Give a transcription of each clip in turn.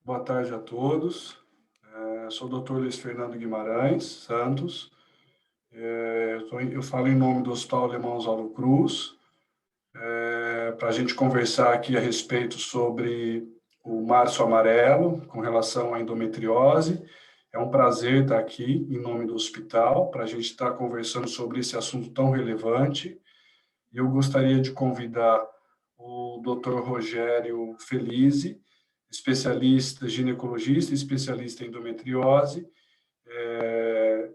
Boa tarde a todos. Sou o Dr. Luiz Fernando Guimarães Santos. Eu falo em nome do Hospital Alemão Oswaldo Cruz, para a gente conversar aqui a respeito sobre o Março Amarelo, com relação à endometriose. É um prazer estar aqui em nome do hospital, para a gente estar conversando sobre esse assunto tão relevante. E eu gostaria de convidar o Dr. Rogério Felizi, especialista ginecologista, especialista em endometriose,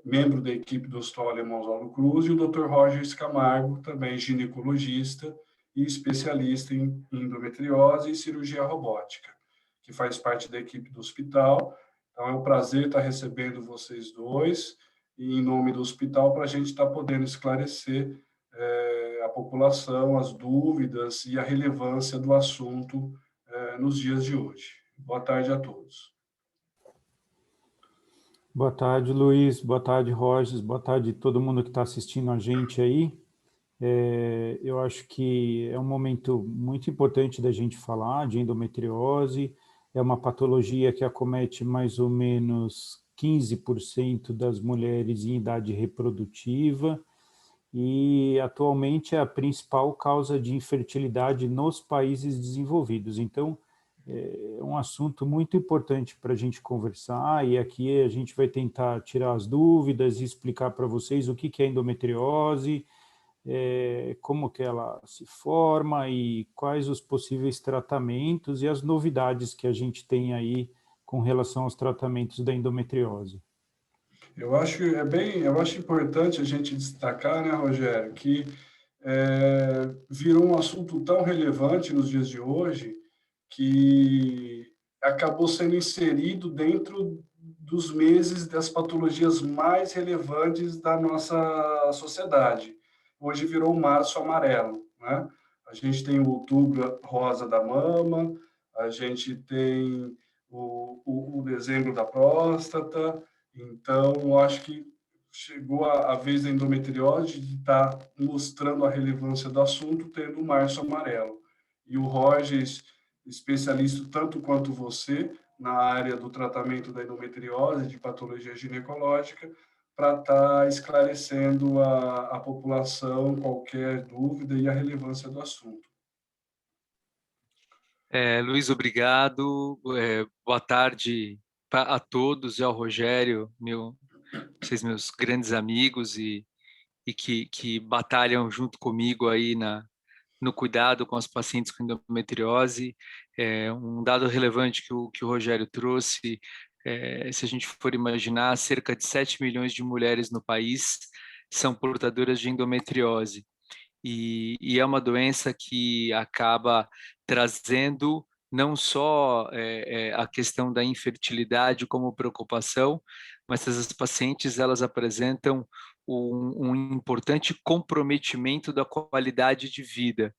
membro da equipe do Hospital Alemão Oswaldo Cruz, e o Dr. Roger Camargo, também ginecologista e especialista em endometriose e cirurgia robótica, que faz parte da equipe do hospital. Então, é um prazer estar recebendo vocês dois, e em nome do hospital, para a gente estar podendo esclarecer a população, as dúvidas e a relevância do assunto nos dias de hoje. Boa tarde a todos. Boa tarde, Luiz. Boa tarde, Rogers. Boa tarde a todo mundo que está assistindo a gente aí. Eu acho que é um momento muito importante da gente falar de endometriose. É uma patologia que acomete mais ou menos 15% das mulheres em idade reprodutiva e atualmente é a principal causa de infertilidade nos países desenvolvidos. Então, é um assunto muito importante para a gente conversar e aqui a gente vai tentar tirar as dúvidas e explicar para vocês o que é endometriose, como que ela se forma e quais os possíveis tratamentos e as novidades que a gente tem aí com relação aos tratamentos da endometriose. Eu acho importante a gente destacar, né, Rogério, que virou um assunto tão relevante nos dias de hoje que acabou sendo inserido dentro dos meses das patologias mais relevantes da nossa sociedade. Hoje virou o Março Amarelo, né? A gente tem o Outubro Rosa da Mama, a gente tem o Dezembro da Próstata. Então, eu acho que chegou a vez da endometriose de estar mostrando a relevância do assunto, tendo o Março Amarelo. E o Rogers, especialista tanto quanto você na área do tratamento da endometriose, de patologia ginecológica, para estar esclarecendo a população qualquer dúvida e a relevância do assunto. Luiz, obrigado. Boa tarde a todos e ao Rogério, vocês meus grandes amigos e que batalham junto comigo aí no cuidado com os pacientes com endometriose. Um dado relevante que o Rogério trouxe, se a gente for imaginar, cerca de 7 milhões de mulheres no país são portadoras de endometriose. E é uma doença que acaba trazendo não só a questão da infertilidade como preocupação, mas essas pacientes elas apresentam um importante comprometimento da qualidade de vida,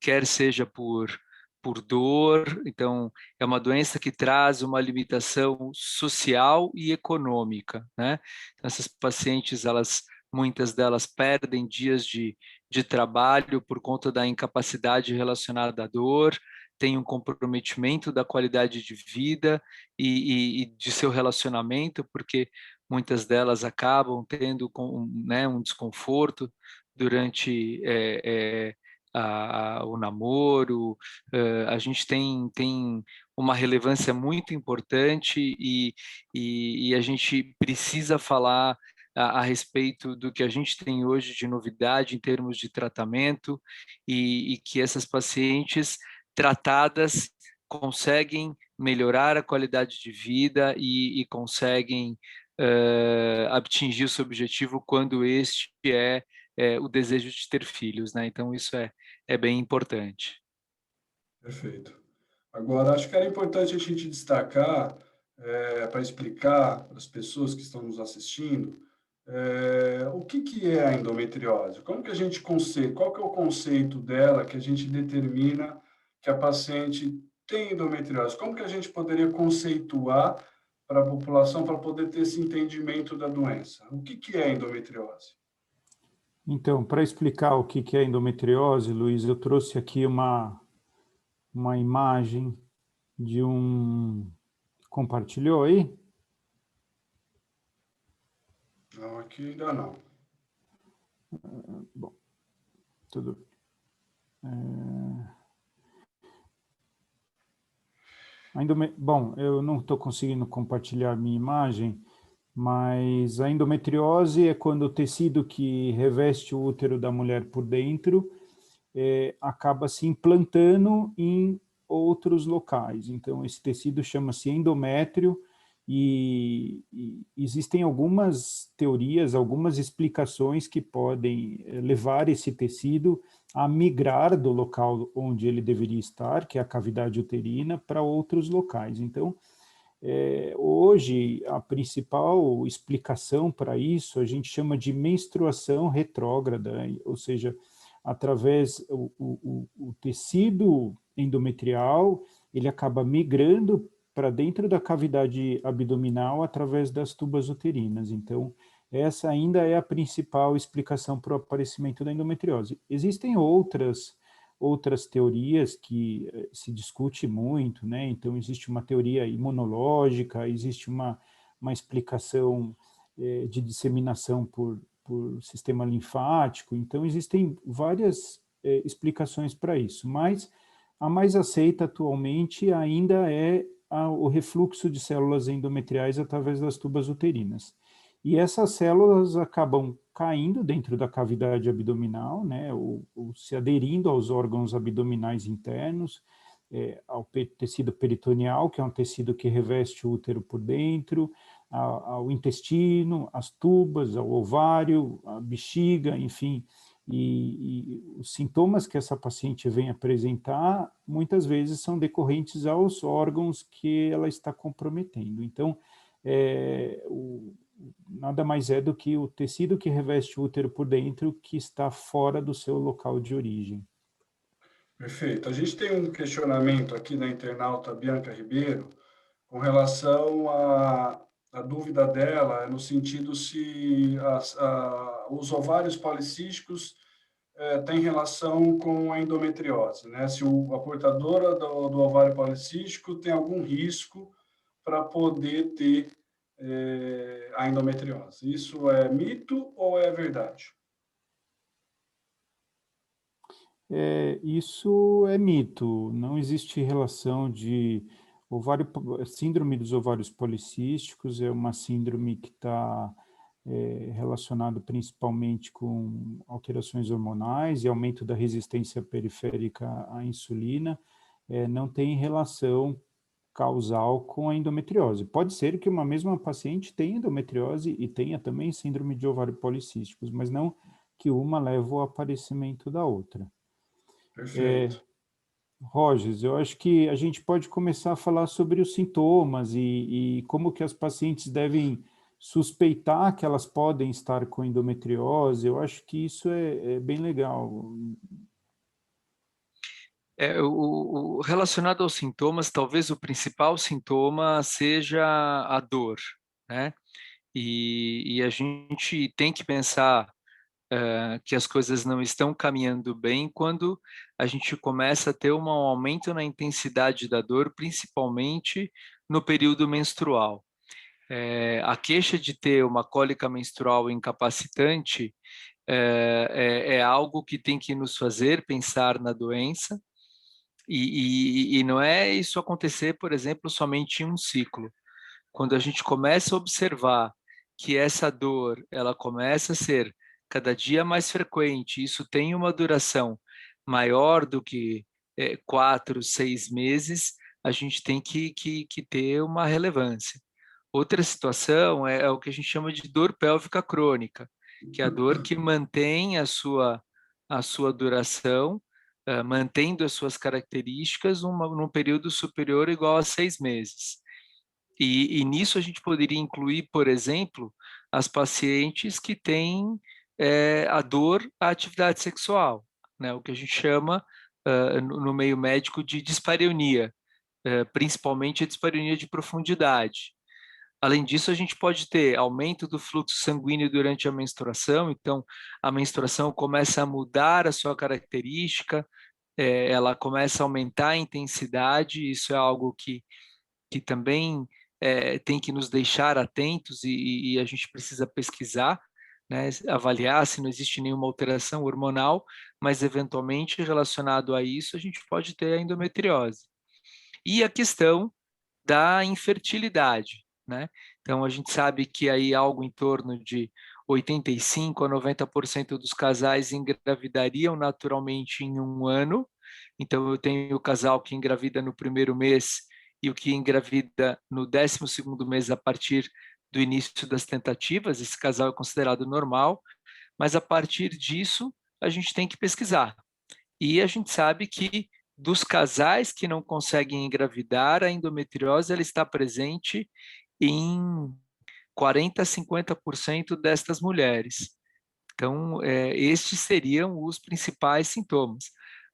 quer seja por dor. Então é uma doença que traz uma limitação social e econômica, né? Então, essas pacientes, muitas delas perdem dias de trabalho por conta da incapacidade relacionada à dor, tem um comprometimento da qualidade de vida e de seu relacionamento, porque muitas delas acabam tendo né, um desconforto durante o namoro. A gente tem uma relevância muito importante e a gente precisa falar a respeito do que a gente tem hoje de novidade em termos de tratamento e que essas pacientes tratadas conseguem melhorar a qualidade de vida e conseguem atingir o seu objetivo quando este é o desejo de ter filhos, né? Então isso é bem importante. Perfeito. Agora, acho que era importante a gente destacar, para explicar para as pessoas que estão nos assistindo, o que é a endometriose? Como que a gente qual que é o conceito dela que a gente determina que a paciente tem endometriose? Como que a gente poderia conceituar para a população para poder ter esse entendimento da doença? O que é endometriose? Então, para explicar o que é endometriose, Luiz, eu trouxe aqui uma imagem de um Compartilhou aí? Não, aqui ainda não. Bom, tudo bem. Bom, eu não estou conseguindo compartilhar minha imagem, mas a endometriose é quando o tecido que reveste o útero da mulher por dentro acaba se implantando em outros locais. Então, esse tecido chama-se endométrio e existem algumas teorias, algumas explicações que podem levar esse tecido a migrar do local onde ele deveria estar, que é a cavidade uterina, para outros locais. Então, hoje, a principal explicação para isso a gente chama de menstruação retrógrada, ou seja, através o tecido endometrial, ele acaba migrando para dentro da cavidade abdominal através das tubas uterinas. Então, essa ainda é a principal explicação para o aparecimento da endometriose. Existem outras teorias que se discute muito, né? Então, existe uma teoria imunológica, existe uma explicação de disseminação por sistema linfático, então existem várias explicações para isso, mas a mais aceita atualmente ainda é o refluxo de células endometriais através das tubas uterinas. E essas células acabam caindo dentro da cavidade abdominal, né, ou se aderindo aos órgãos abdominais internos, ao tecido peritoneal, que é um tecido que reveste o útero por dentro, ao intestino, às tubas, ao ovário, à bexiga, enfim. E os sintomas que essa paciente vem apresentar, muitas vezes são decorrentes aos órgãos que ela está comprometendo. Então, nada mais é do que o tecido que reveste o útero por dentro que está fora do seu local de origem. Perfeito. A gente tem um questionamento aqui da internauta Bianca Ribeiro com relação à dúvida dela, no sentido se os ovários policísticos têm relação com a endometriose, né? Se a portadora do ovário policístico tem algum risco para poder ter a endometriose. Isso é mito ou é verdade? Isso é mito, não existe relação de síndrome dos ovários policísticos, é uma síndrome que está relacionado principalmente com alterações hormonais e aumento da resistência periférica à insulina, não tem relação causal com a endometriose. Pode ser que uma mesma paciente tenha endometriose e tenha também síndrome de ovário policísticos, mas não que uma leve ao aparecimento da outra. Perfeito. Rogers, eu acho que a gente pode começar a falar sobre os sintomas e como que as pacientes devem suspeitar que elas podem estar com endometriose. Eu acho que isso é bem legal. Relacionado aos sintomas, talvez o principal sintoma seja a dor, né? E a gente tem que pensar que as coisas não estão caminhando bem quando a gente começa a ter um aumento na intensidade da dor, principalmente no período menstrual. A queixa de ter uma cólica menstrual incapacitante é algo que tem que nos fazer pensar na doença, e não é isso acontecer, por exemplo, somente em um ciclo. Quando a gente começa a observar que essa dor ela começa a ser cada dia mais frequente, isso tem uma duração maior do que 4, 6 meses, a gente tem que ter uma relevância. Outra situação é o que a gente chama de dor pélvica crônica, que é a dor que mantém a sua duração, mantendo as suas características num período superior ou igual a 6 meses. E nisso a gente poderia incluir, por exemplo, as pacientes que têm a dor à atividade sexual, né? O que a gente chama no meio médico de dispareunia, principalmente a dispareunia de profundidade. Além disso, a gente pode ter aumento do fluxo sanguíneo durante a menstruação, então a menstruação começa a mudar a sua característica, ela começa a aumentar a intensidade, isso é algo que também tem que nos deixar atentos e a gente precisa pesquisar, né, avaliar se não existe nenhuma alteração hormonal, mas eventualmente relacionado a isso a gente pode ter a endometriose. E a questão da infertilidade, né? Então a gente sabe que aí algo em torno de 85 a 90% dos casais engravidariam naturalmente em um ano. Então eu tenho o casal que engravida no primeiro mês e o que engravida no 12º mês a partir do início das tentativas. Esse casal é considerado normal, mas a partir disso a gente tem que pesquisar. E a gente sabe que dos casais que não conseguem engravidar, a endometriose ela está presente em 40 a 50% destas mulheres. Então, estes seriam os principais sintomas.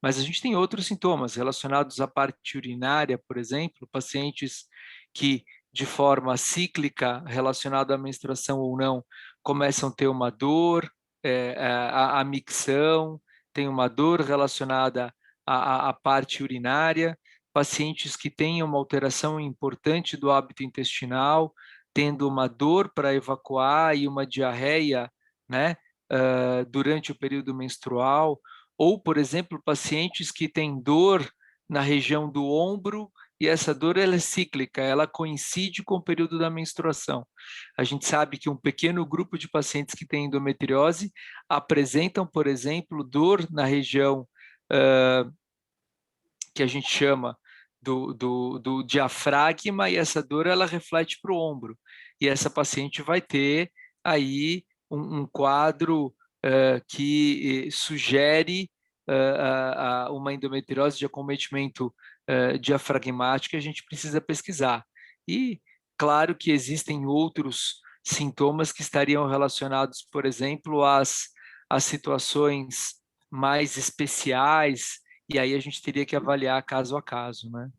Mas a gente tem outros sintomas relacionados à parte urinária, por exemplo, pacientes que, de forma cíclica, relacionada à menstruação ou não, começam a ter uma dor, a micção, tem uma dor relacionada à parte urinária, pacientes que têm uma alteração importante do hábito intestinal, tendo uma dor para evacuar e uma diarreia, né, durante o período menstrual, ou, por exemplo, pacientes que têm dor na região do ombro e essa dor ela é cíclica, ela coincide com o período da menstruação. A gente sabe que um pequeno grupo de pacientes que têm endometriose apresentam, por exemplo, dor na região que a gente chama do diafragma, e essa dor ela reflete para o ombro. E essa paciente vai ter aí um quadro que sugere uma endometriose de acometimento diafragmático, a gente precisa pesquisar. E claro que existem outros sintomas que estariam relacionados, por exemplo, às situações mais especiais, e aí a gente teria que avaliar caso a caso, né?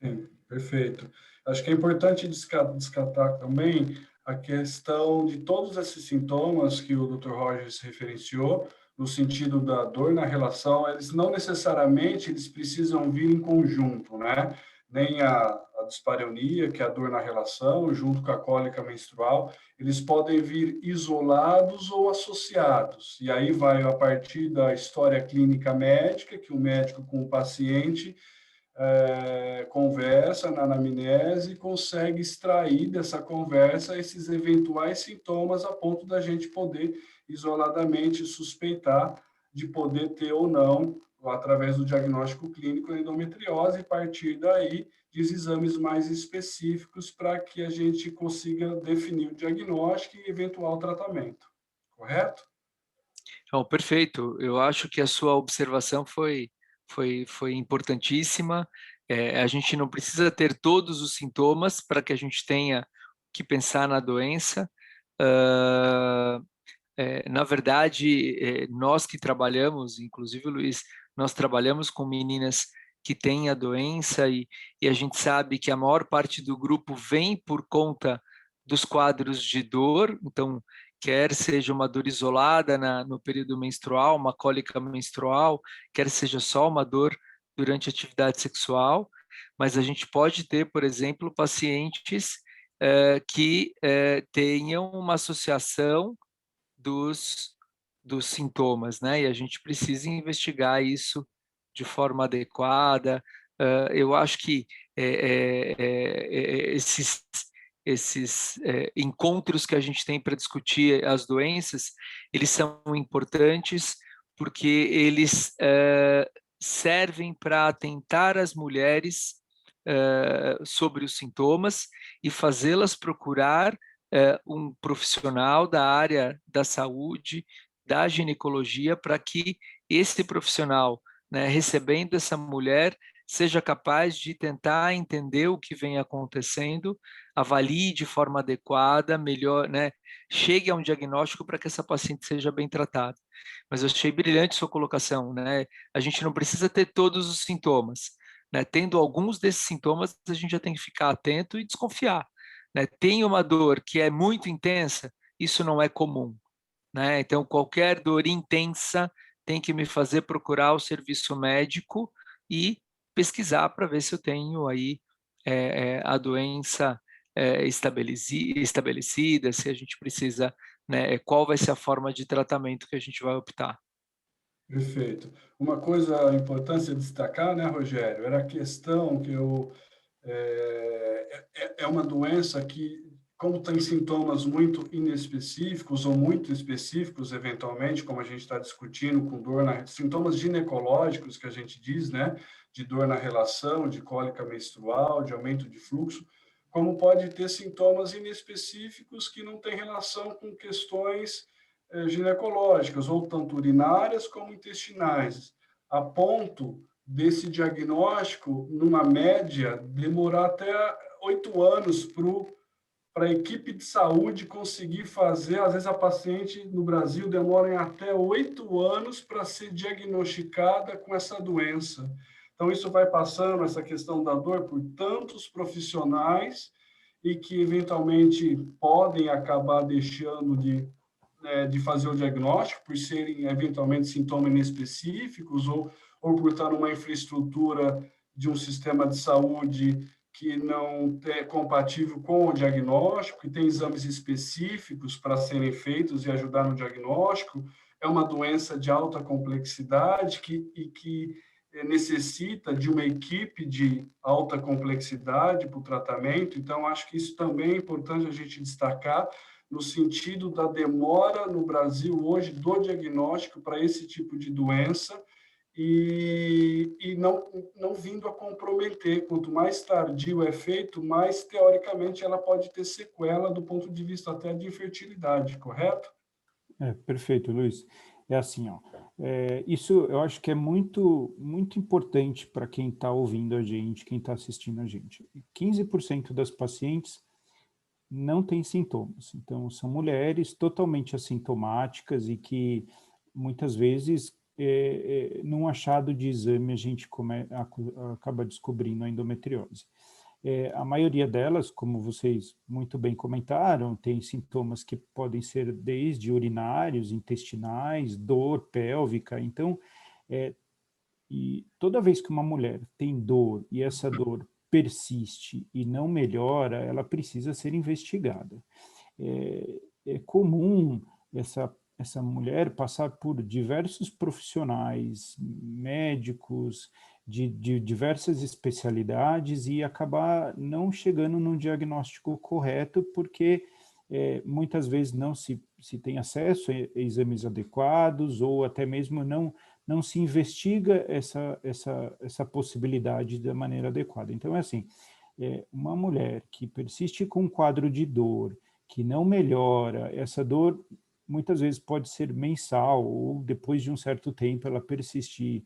Sim, perfeito. Acho que é importante descartar também a questão de todos esses sintomas que o Dr. Rogers referenciou, no sentido da dor na relação, eles não necessariamente eles precisam vir em conjunto, né? Nem a dispareunia, que é a dor na relação, junto com a cólica menstrual, eles podem vir isolados ou associados. E aí vai a partir da história clínica médica, que o médico com o paciente conversa na anamnese e consegue extrair dessa conversa esses eventuais sintomas a ponto da gente poder isoladamente suspeitar de poder ter ou não, através do diagnóstico clínico, a endometriose, e a partir daí diz exames mais específicos para que a gente consiga definir o diagnóstico e eventual tratamento. Correto? Então, perfeito. Eu acho que a sua observação foi importantíssima. A gente não precisa ter todos os sintomas para que a gente tenha que pensar na doença. Na verdade, nós que trabalhamos, inclusive o Luiz, nós trabalhamos com meninas que têm a doença e a gente sabe que a maior parte do grupo vem por conta dos quadros de dor, então, quer seja uma dor isolada no período menstrual, uma cólica menstrual, quer seja só uma dor durante a atividade sexual, mas a gente pode ter, por exemplo, pacientes que tenham uma associação dos sintomas, né? E a gente precisa investigar isso de forma adequada. Eu acho que esses encontros que a gente tem para discutir as doenças, eles são importantes porque eles servem para atentar as mulheres sobre os sintomas e fazê-las procurar um profissional da área da saúde, da ginecologia, para que esse profissional, né, recebendo essa mulher, seja capaz de tentar entender o que vem acontecendo, avalie de forma adequada, melhor, né, chegue a um diagnóstico para que essa paciente seja bem tratada. Mas eu achei brilhante sua colocação, né? A gente não precisa ter todos os sintomas, né? Tendo alguns desses sintomas, a gente já tem que ficar atento e desconfiar, né? Tem uma dor que é muito intensa, isso não é comum, né? Então, qualquer dor intensa tem que me fazer procurar o serviço médico e pesquisar para ver se eu tenho aí a doença estabelecida, se a gente precisa, né, qual vai ser a forma de tratamento que a gente vai optar. Perfeito. Uma coisa importante a destacar, né, Rogério, era a questão que é uma doença que, como tem sintomas muito inespecíficos ou muito específicos, eventualmente, como a gente está discutindo, com dor sintomas ginecológicos, que a gente diz, né, de dor na relação, de cólica menstrual, de aumento de fluxo, como pode ter sintomas inespecíficos que não têm relação com questões ginecológicas, ou tanto urinárias como intestinais, a ponto desse diagnóstico, numa média, demorar até 8 anos para a equipe de saúde conseguir fazer. Às vezes a paciente no Brasil demora em até 8 anos para ser diagnosticada com essa doença. Então, isso vai passando, essa questão da dor, por tantos profissionais e que, eventualmente, podem acabar deixando de fazer o diagnóstico, por serem, eventualmente, sintomas inespecíficos ou por estar numa infraestrutura de um sistema de saúde que não é compatível com o diagnóstico, que tem exames específicos para serem feitos e ajudar no diagnóstico. É uma doença de alta complexidade que necessita de uma equipe de alta complexidade para o tratamento. Então, acho que isso também é importante a gente destacar, no sentido da demora no Brasil hoje do diagnóstico para esse tipo de doença, e não vindo a comprometer. Quanto mais tardio é feito, mais, teoricamente, ela pode ter sequela do ponto de vista até de infertilidade, correto? Perfeito, Luiz. É assim, ó, isso eu acho que é muito, muito importante para quem está ouvindo a gente, quem está assistindo a gente. 15% das pacientes não têm sintomas. Então, são mulheres totalmente assintomáticas e que, muitas vezes, num achado de exame, a gente acaba descobrindo a endometriose. A maioria delas, como vocês muito bem comentaram, tem sintomas que podem ser desde urinários, intestinais, dor pélvica. Então, e toda vez que uma mulher tem dor e essa dor persiste e não melhora, ela precisa ser investigada. É comum essa mulher passar por diversos profissionais, médicos, de diversas especialidades e acabar não chegando num diagnóstico correto, porque muitas vezes não se tem acesso a exames adequados ou até mesmo não se investiga essa possibilidade da maneira adequada. Então, é assim, uma mulher que persiste com um quadro de dor, que não melhora, essa dor muitas vezes pode ser mensal ou depois de um certo tempo ela persistir,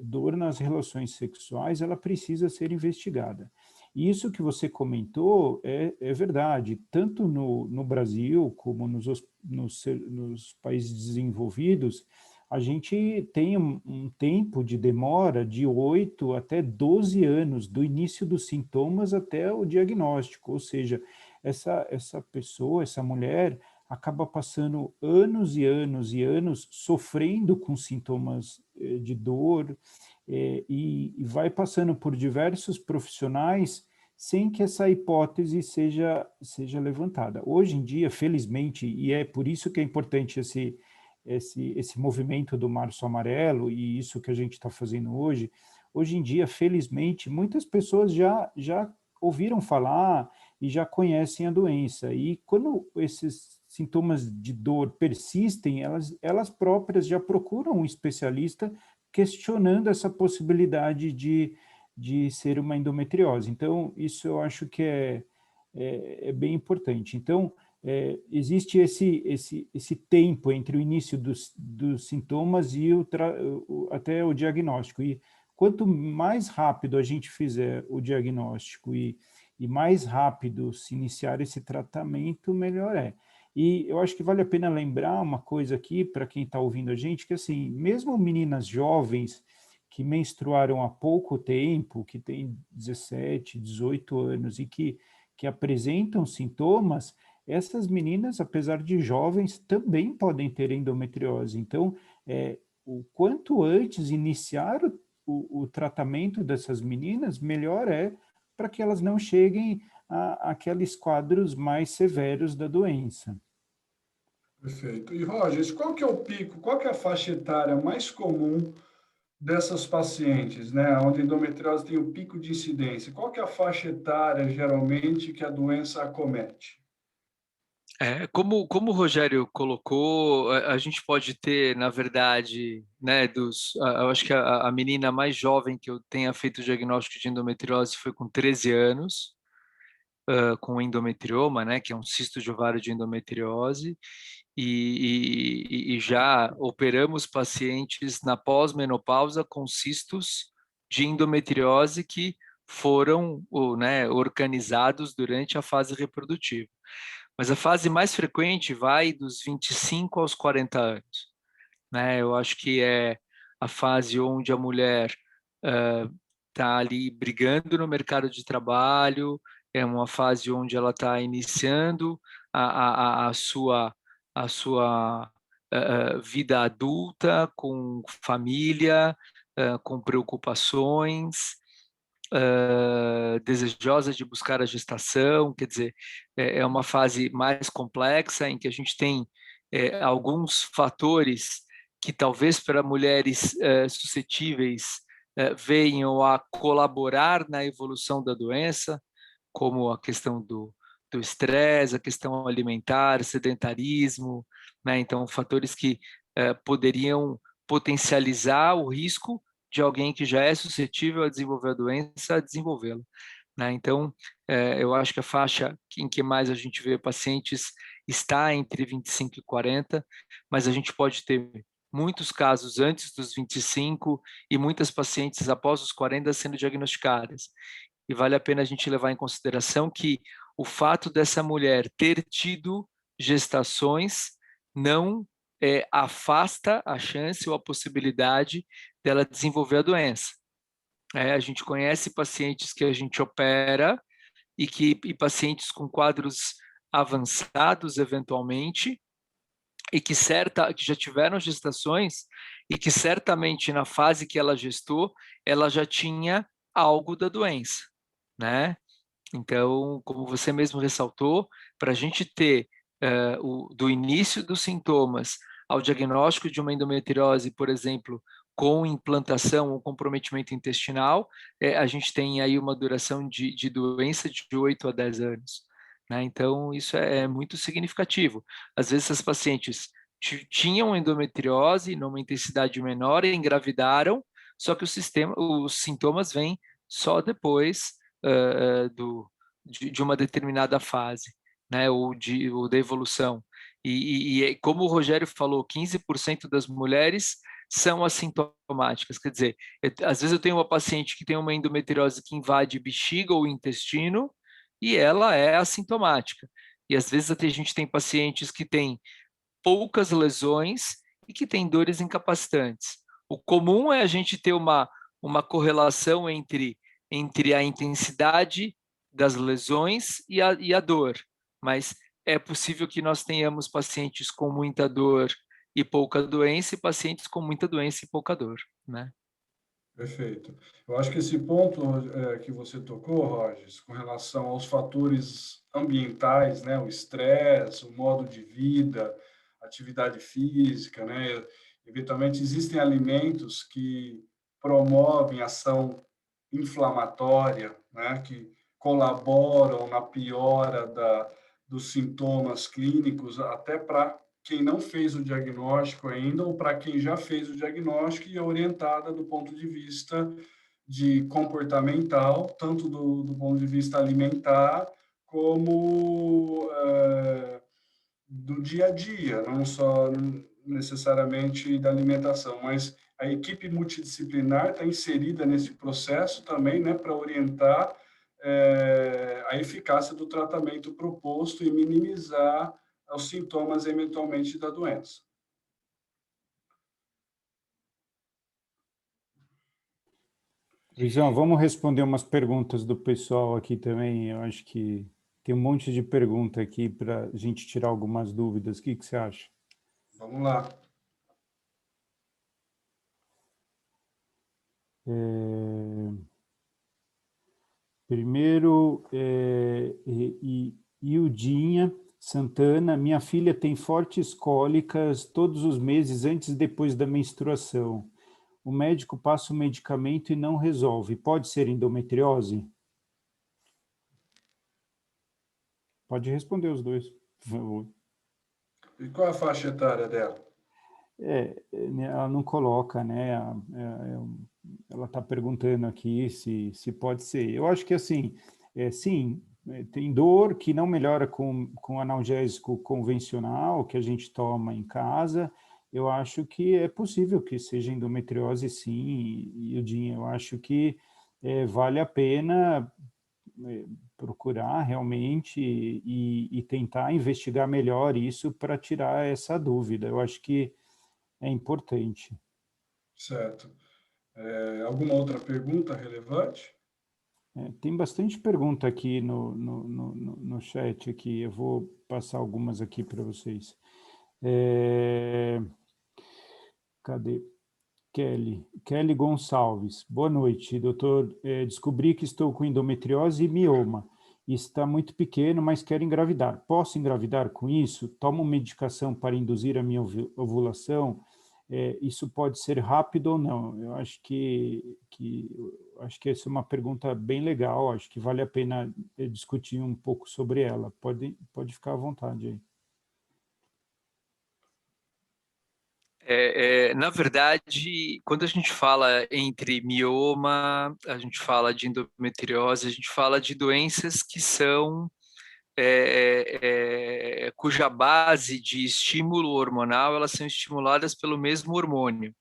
dor nas relações sexuais, ela precisa ser investigada. E isso que você comentou é verdade, tanto no Brasil como nos países desenvolvidos, a gente tem um tempo de demora de 8 até 12 anos, do início dos sintomas até o diagnóstico, ou seja, essa pessoa, essa mulher, acaba passando anos e anos e anos sofrendo com sintomas de dor e vai passando por diversos profissionais sem que essa hipótese seja levantada. Hoje em dia, felizmente, e é por isso que é importante esse movimento do Março Amarelo e isso que a gente está fazendo hoje em dia, felizmente, muitas pessoas já ouviram falar e já conhecem a doença. E quando esses sintomas de dor persistem, elas próprias já procuram um especialista questionando essa possibilidade de ser uma endometriose. Então, isso eu acho que é bem importante. Então, existe esse tempo entre o início dos sintomas e até o diagnóstico. E quanto mais rápido a gente fizer o diagnóstico e mais rápido se iniciar esse tratamento, melhor é. E eu acho que vale a pena lembrar uma coisa aqui, para quem está ouvindo a gente, que assim, mesmo meninas jovens que menstruaram há pouco tempo, que têm 17, 18 anos e que apresentam sintomas, essas meninas, apesar de jovens, também podem ter endometriose. Então, o quanto antes iniciar o tratamento dessas meninas, melhor é, para que elas não cheguem àqueles quadros mais severos da doença. Perfeito. E, Rogers, qual que é o pico, qual que é a faixa etária mais comum dessas pacientes, né, onde a endometriose tem o pico de incidência? Qual que é a faixa etária, geralmente, que a doença acomete? Como o Rogério colocou, a gente pode ter, na verdade, né, eu acho que a menina mais jovem que eu tenha feito o diagnóstico de endometriose foi com 13 anos, com endometrioma, né, que é um cisto de ovário de endometriose, e já operamos pacientes na pós-menopausa com cistos de endometriose que foram, né, organizados durante a fase reprodutiva. Mas a fase mais frequente vai dos 25 aos 40 anos, né? Eu acho que é a fase onde a mulher está ali brigando no mercado de trabalho, é uma fase onde ela está iniciando a sua vida adulta, com família, com preocupações, desejosa de buscar a gestação, quer dizer, é uma fase mais complexa em que a gente tem alguns fatores que talvez para mulheres suscetíveis venham a colaborar na evolução da doença, como a questão do estresse, a questão alimentar, sedentarismo, né? Então, fatores que poderiam potencializar o risco de alguém que já é suscetível a desenvolver a doença, a desenvolvê-la, né? Então, eu acho que a faixa em que mais a gente vê pacientes está entre 25 e 40, mas a gente pode ter muitos casos antes dos 25 e muitas pacientes após os 40 sendo diagnosticadas. E vale a pena a gente levar em consideração que o fato dessa mulher ter tido gestações não afasta a chance ou a possibilidade dela desenvolver a doença. A gente conhece pacientes que a gente opera e pacientes com quadros avançados, eventualmente, e que já tiveram gestações e que certamente na fase que ela gestou, ela já tinha algo da doença, né? Então, como você mesmo ressaltou, para a gente ter do início dos sintomas ao diagnóstico de uma endometriose, por exemplo, com implantação ou comprometimento intestinal, a gente tem aí uma duração de doença de 8 a 10 anos, né? Então, isso é muito significativo. Às vezes, essas pacientes tinham endometriose numa intensidade menor e engravidaram, só que os sintomas vêm só depois de uma determinada fase, né, ou da evolução. Como o Rogério falou, 15% das mulheres são assintomáticas, quer dizer, às vezes eu tenho uma paciente que tem uma endometriose que invade bexiga ou intestino e ela é assintomática. E às vezes a gente tem pacientes que têm poucas lesões e que têm dores incapacitantes. O comum é a gente ter uma correlação entre a intensidade das lesões e a dor, mas é possível que nós tenhamos pacientes com muita dor e pouca doença e pacientes com muita doença e pouca dor, né? Perfeito. Eu acho que esse ponto que você tocou, Rogers, com relação aos fatores ambientais, né, o estresse, o modo de vida, atividade física, né, eventualmente existem alimentos que promovem ação inflamatória, né, que colaboram na piora dos sintomas clínicos, até para quem não fez o diagnóstico ainda ou para quem já fez o diagnóstico e é orientada do ponto de vista de comportamental, tanto do ponto de vista alimentar como do dia a dia, não só necessariamente da alimentação, mas a equipe multidisciplinar está inserida nesse processo também, né, para orientar a eficácia do tratamento proposto e minimizar os sintomas eventualmente da doença. Luizão, vamos responder umas perguntas do pessoal aqui também. Eu acho que tem um monte de pergunta aqui para a gente tirar algumas dúvidas. O que você acha? Vamos lá. Primeiro, Ildinha Santana, minha filha tem fortes cólicas todos os meses antes e depois da menstruação. O médico passa o medicamento e não resolve. Pode ser endometriose? Pode responder os dois, por favor. E qual é a faixa etária dela? Ela não coloca, né? Ela está perguntando aqui se pode ser. Eu acho que, assim, sim, tem dor que não melhora com analgésico convencional que a gente toma em casa. Eu acho que é possível que seja endometriose, sim, Ildinha. Eu acho que vale a pena procurar realmente e tentar investigar melhor isso para tirar essa dúvida. Eu acho que é importante. Certo. Alguma outra pergunta relevante? Tem bastante pergunta aqui no chat aqui. Eu vou passar algumas aqui para vocês. Cadê? Kelly Gonçalves. Boa noite, doutor. Descobri que estou com endometriose e mioma. Está muito pequeno, mas quero engravidar. Posso engravidar com isso? Tomo medicação para induzir a minha ovulação? Isso pode ser rápido ou não? Eu acho que essa é uma pergunta bem legal. Acho que vale a pena discutir um pouco sobre ela. Pode ficar à vontade aí. Na verdade, quando a gente fala entre mioma, a gente fala de endometriose, a gente fala de doenças que são cuja base de estímulo hormonal, elas são estimuladas pelo mesmo hormônio,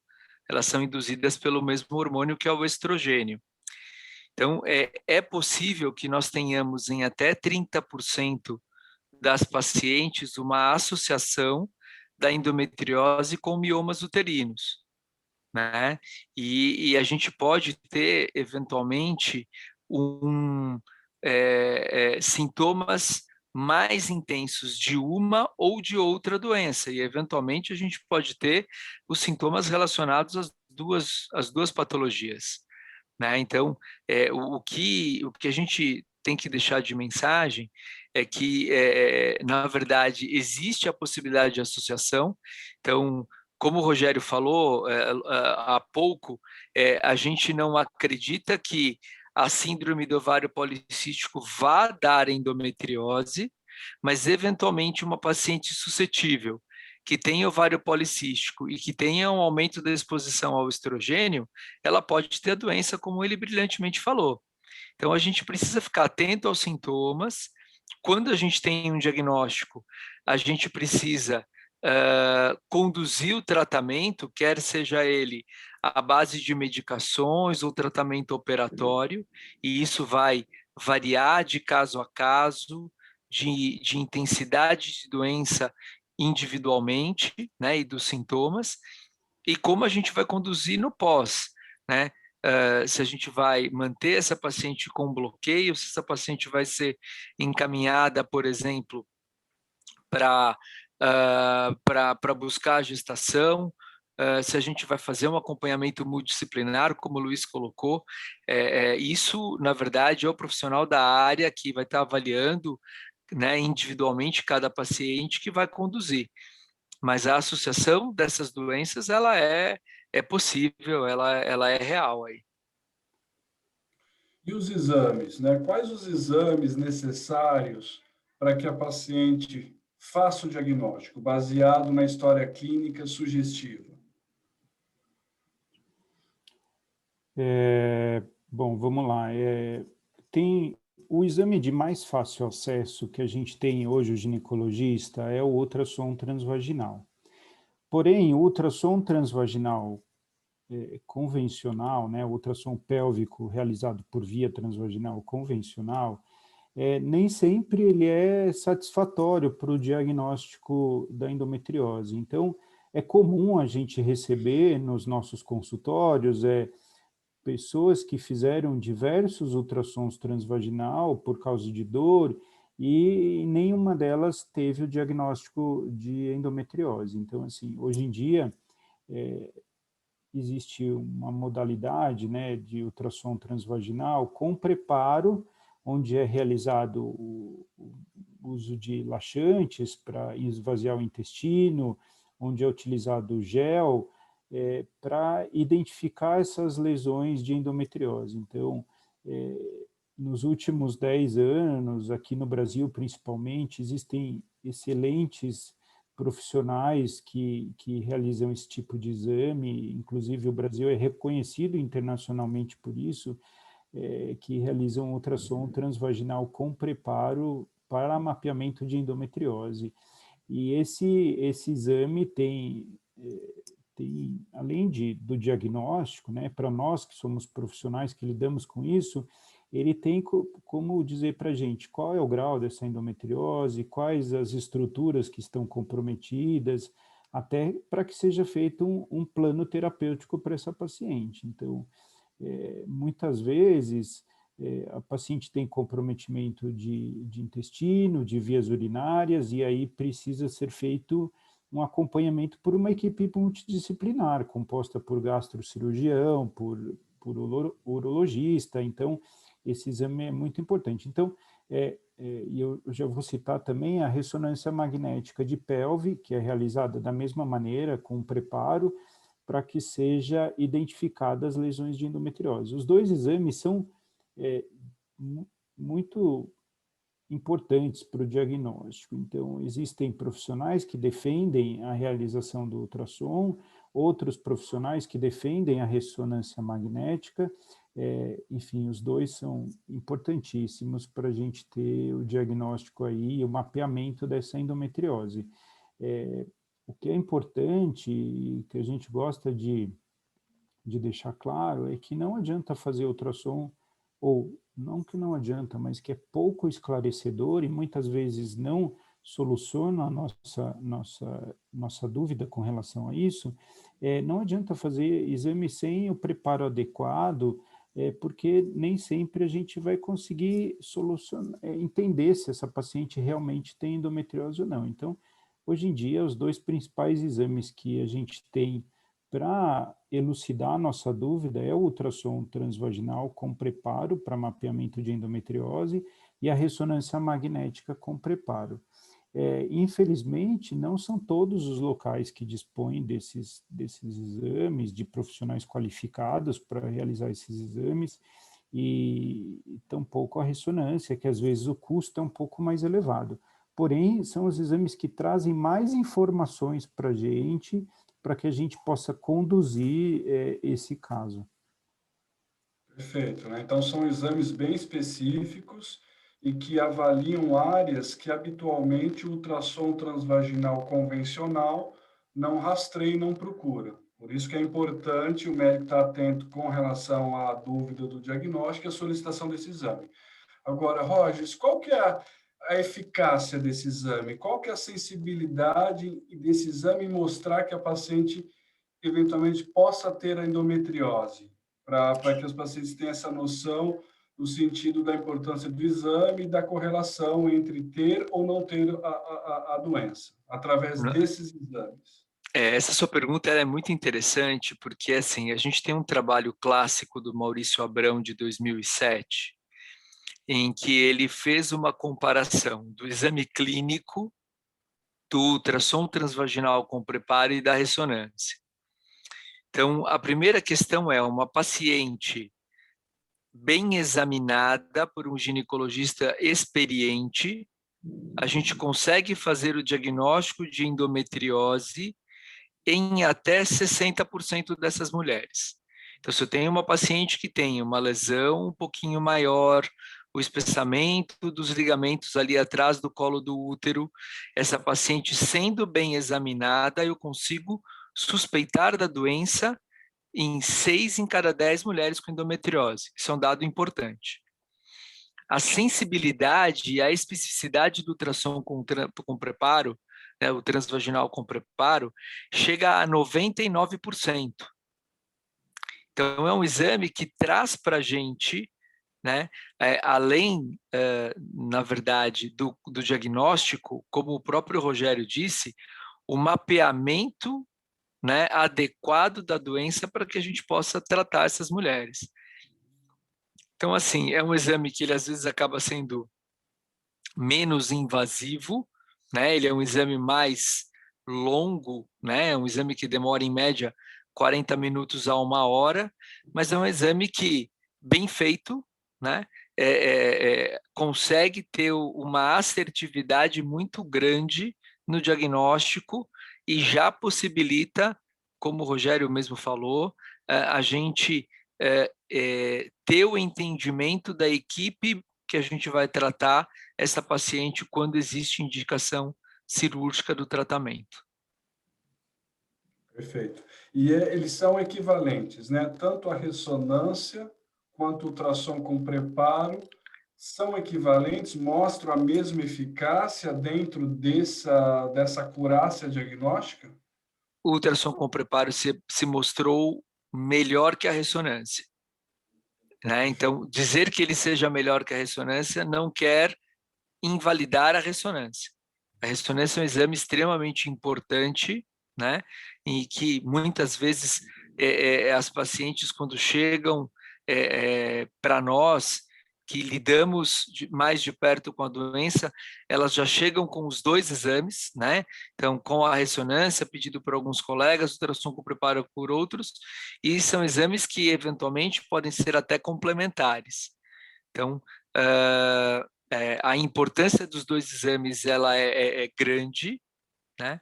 elas são induzidas pelo mesmo hormônio que é o estrogênio. Então, é possível que nós tenhamos em até 30% das pacientes uma associação da endometriose com miomas uterinos, né? E a gente pode ter, eventualmente, sintomas mais intensos de uma ou de outra doença, e eventualmente a gente pode ter os sintomas relacionados às duas patologias, né? Então, o que a gente tem que deixar de mensagem é que, na verdade, existe a possibilidade de associação. Então, como o Rogério falou há pouco, a gente não acredita que a síndrome do ovário policístico vá dar endometriose, mas eventualmente uma paciente suscetível que tenha ovário policístico e que tenha um aumento da exposição ao estrogênio, ela pode ter a doença, como ele brilhantemente falou. Então, a gente precisa ficar atento aos sintomas. Quando a gente tem um diagnóstico, a gente precisa conduzir o tratamento, quer seja ele à base de medicações ou tratamento operatório, e isso vai variar de caso a caso, de intensidade de doença individualmente, né, e dos sintomas, e como a gente vai conduzir no pós, né? Se a gente vai manter essa paciente com bloqueio, se essa paciente vai ser encaminhada, por exemplo, para buscar a gestação, se a gente vai fazer um acompanhamento multidisciplinar, como o Luiz colocou, isso, na verdade, é o profissional da área que vai estar avaliando, né, individualmente cada paciente que vai conduzir. Mas a associação dessas doenças, ela é possível, ela é real aí. E os exames, né? Quais os exames necessários para que a paciente faça o diagnóstico, baseado na história clínica sugestiva? Bom, vamos lá. Tem o exame de mais fácil acesso que a gente tem hoje, o ginecologista, é o ultrassom transvaginal. Porém, o ultrassom transvaginal convencional, né, o ultrassom pélvico realizado por via transvaginal convencional, nem sempre ele é satisfatório para o diagnóstico da endometriose. Então, é comum a gente receber nos nossos consultórios pessoas que fizeram diversos ultrassons transvaginal por causa de dor e nenhuma delas teve o diagnóstico de endometriose. Então, assim, hoje em dia, existe uma modalidade, né, de ultrassom transvaginal com preparo onde é realizado o uso de laxantes para esvaziar o intestino, onde é utilizado gel, para identificar essas lesões de endometriose. Então, nos últimos 10 anos, aqui no Brasil principalmente, existem excelentes profissionais que realizam esse tipo de exame, inclusive o Brasil é reconhecido internacionalmente por isso, que realizam ultrassom transvaginal com preparo para mapeamento de endometriose. E esse exame tem além do diagnóstico, né, para nós que somos profissionais que lidamos com isso, ele tem como dizer para a gente qual é o grau dessa endometriose, quais as estruturas que estão comprometidas, até para que seja feito um plano terapêutico para essa paciente. Então, muitas vezes, a paciente tem comprometimento de intestino, de vias urinárias, e aí precisa ser feito um acompanhamento por uma equipe multidisciplinar, composta por gastrocirurgião, por urologista. Então, esse exame é muito importante. Então, e eu já vou citar também a ressonância magnética de pelve, que é realizada da mesma maneira, com preparo, para que seja identificadas as lesões de endometriose. Os dois exames são muito importantes para o diagnóstico. Então, existem profissionais que defendem a realização do ultrassom, outros profissionais que defendem a ressonância magnética. Enfim, os dois são importantíssimos para a gente ter o diagnóstico aí, o mapeamento dessa endometriose. O que é importante e que a gente gosta de deixar claro é que não adianta fazer ultrassom, ou não que não adianta, mas que é pouco esclarecedor e muitas vezes não soluciona a nossa dúvida com relação a isso. Não adianta fazer exame sem o preparo adequado, porque nem sempre a gente vai conseguir entender se essa paciente realmente tem endometriose ou não. Então, hoje em dia, os dois principais exames que a gente tem para elucidar a nossa dúvida é o ultrassom transvaginal com preparo para mapeamento de endometriose e a ressonância magnética com preparo. Infelizmente, não são todos os locais que dispõem desses exames, de profissionais qualificados para realizar esses exames, e tampouco a ressonância, que às vezes o custo é um pouco mais elevado. Porém, são os exames que trazem mais informações para a gente, para que a gente possa conduzir esse caso. Perfeito, né? Então, são exames bem específicos e que avaliam áreas que habitualmente o ultrassom transvaginal convencional não rastreia e não procura. Por isso que é importante o médico estar atento com relação à dúvida do diagnóstico e a solicitação desse exame. Agora, Rogers, qual que é a eficácia desse exame? Qual que é a sensibilidade desse exame mostrar que a paciente eventualmente possa ter a endometriose? Para que os pacientes tenham essa noção no sentido da importância do exame e da correlação entre ter ou não ter a doença, através desses exames. Essa sua pergunta é muito interessante, porque assim, a gente tem um trabalho clássico do Maurício Abrão, de 2007, em que ele fez uma comparação do exame clínico, do ultrassom transvaginal com preparo e da ressonância. Então, a primeira questão é uma paciente bem examinada por um ginecologista experiente, a gente consegue fazer o diagnóstico de endometriose em até 60% dessas mulheres. Então, se eu tenho uma paciente que tem uma lesão um pouquinho maior, o espessamento dos ligamentos ali atrás do colo do útero, essa paciente sendo bem examinada, eu consigo suspeitar da doença em 6 em cada 10 mulheres com endometriose. Isso é um dado importante. A sensibilidade e a especificidade do ultrassom com preparo, né, o transvaginal com preparo, chega a 99%. Então, é um exame que traz para a gente, né, além, na verdade, do diagnóstico, como o próprio Rogério disse, o mapeamento, né, adequado da doença para que a gente possa tratar essas mulheres. Então, assim, é um exame que ele às vezes acaba sendo menos invasivo, né? Ele é um exame mais longo, né? É um exame que demora em média 40 minutos a 1 hora, mas é um exame que, bem feito, né? Consegue ter uma assertividade muito grande no diagnóstico e já possibilita, como o Rogério mesmo falou, a gente ter o entendimento da equipe que a gente vai tratar essa paciente quando existe indicação cirúrgica do tratamento. Perfeito. E eles são equivalentes, né? Tanto a ressonância quanto o ultrassom com preparo são equivalentes, mostram a mesma eficácia dentro dessa acurácia diagnóstica? O ultrassom com preparo se mostrou melhor que a ressonância, né? Então, dizer que ele seja melhor que a ressonância não quer invalidar a ressonância. A ressonância é um exame extremamente importante, né? E que muitas vezes as pacientes, quando chegam para nós, que lidamos mais de perto com a doença, elas já chegam com os 2 exames, né? Então, com a ressonância, pedido por alguns colegas, ultrassom com preparo por outros, e são exames que, eventualmente, podem ser até complementares. Então, a importância dos 2 exames ela é grande, né?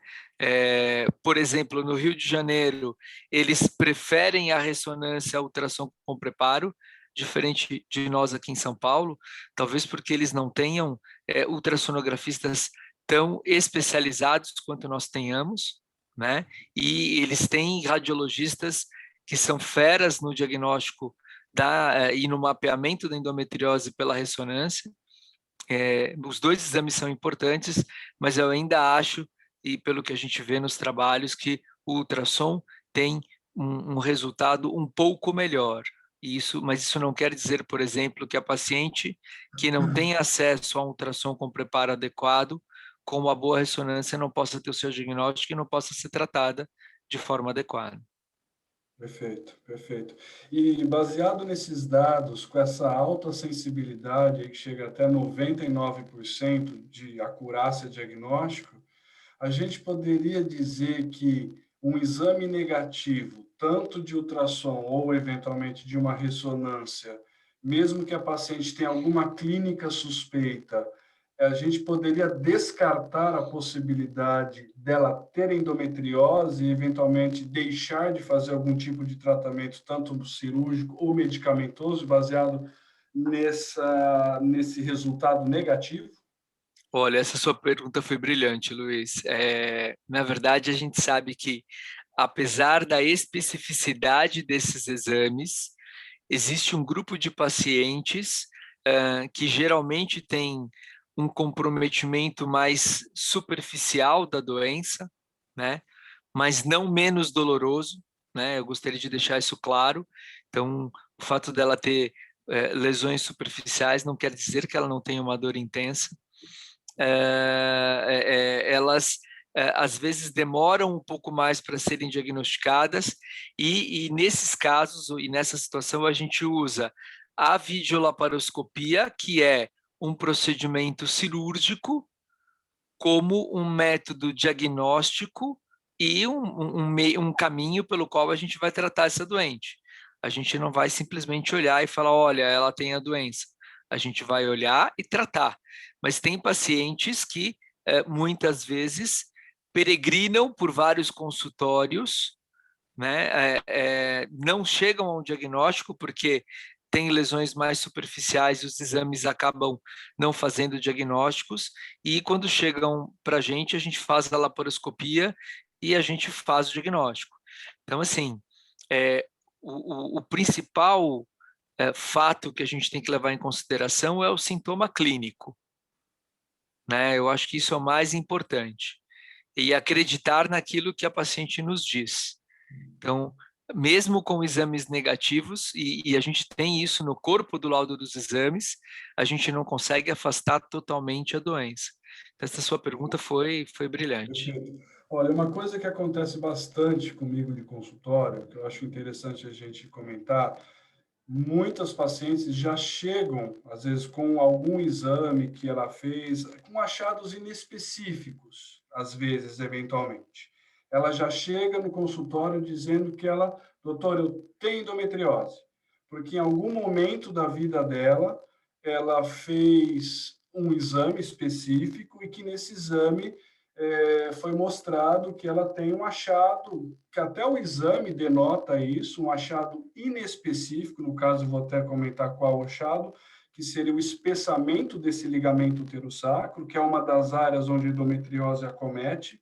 Por exemplo, no Rio de Janeiro, eles preferem a ressonância à ultrassom com preparo, diferente de nós aqui em São Paulo, talvez porque eles não tenham ultrassonografistas tão especializados quanto nós tenhamos, né? E eles têm radiologistas que são feras no diagnóstico e no mapeamento da endometriose pela ressonância. Os 2 exames são importantes, mas eu ainda acho, e pelo que a gente vê nos trabalhos, que o ultrassom tem um resultado um pouco melhor. Mas isso não quer dizer, por exemplo, que a paciente que não tem acesso a um ultrassom com preparo adequado, com uma boa ressonância, não possa ter o seu diagnóstico e não possa ser tratada de forma adequada. Perfeito, perfeito. E baseado nesses dados, com essa alta sensibilidade, que chega até 99% de acurácia diagnóstica, a gente poderia dizer que um exame negativo, tanto de ultrassom ou eventualmente de uma ressonância, mesmo que a paciente tenha alguma clínica suspeita, a gente poderia descartar a possibilidade dela ter endometriose e eventualmente deixar de fazer algum tipo de tratamento, tanto cirúrgico ou medicamentoso, baseado nesse resultado negativo? Olha, essa sua pergunta foi brilhante, Luiz. Na verdade, a gente sabe que, apesar da especificidade desses exames, existe um grupo de pacientes que geralmente tem um comprometimento mais superficial da doença, né? Mas não menos doloroso, né? Eu gostaria de deixar isso claro. Então, o fato dela ter lesões superficiais não quer dizer que ela não tenha uma dor intensa. Elas às vezes demoram um pouco mais para serem diagnosticadas e nesses casos e nessa situação a gente usa a videolaparoscopia, que é um procedimento cirúrgico, como um método diagnóstico e um caminho pelo qual a gente vai tratar essa doente. A gente não vai simplesmente olhar e falar, olha, ela tem a doença. A gente vai olhar e tratar. Mas tem pacientes que muitas vezes peregrinam por vários consultórios, né? Não chegam a um diagnóstico porque tem lesões mais superficiais e os exames acabam não fazendo diagnósticos, e quando chegam para a gente faz a laparoscopia e a gente faz o diagnóstico. Então, assim, o principal fato que a gente tem que levar em consideração é o sintoma clínico, né? Eu acho que isso é o mais importante, e acreditar naquilo que a paciente nos diz. Então, mesmo com exames negativos, e a gente tem isso no corpo do laudo dos exames, a gente não consegue afastar totalmente a doença. Então, essa sua pergunta foi brilhante. Perfeito. Olha, uma coisa que acontece bastante comigo de consultório, que eu acho interessante a gente comentar, muitas pacientes já chegam, às vezes, com algum exame que ela fez, com achados inespecíficos, às vezes, eventualmente. Ela já chega no consultório dizendo que ela, doutor, eu tenho endometriose, porque em algum momento da vida dela, ela fez um exame específico e que nesse exame foi mostrado que ela tem um achado, que até o exame denota isso, um achado inespecífico, no caso, vou até comentar qual o achado, que seria o espessamento desse ligamento uterosacro, que é uma das áreas onde a endometriose acomete,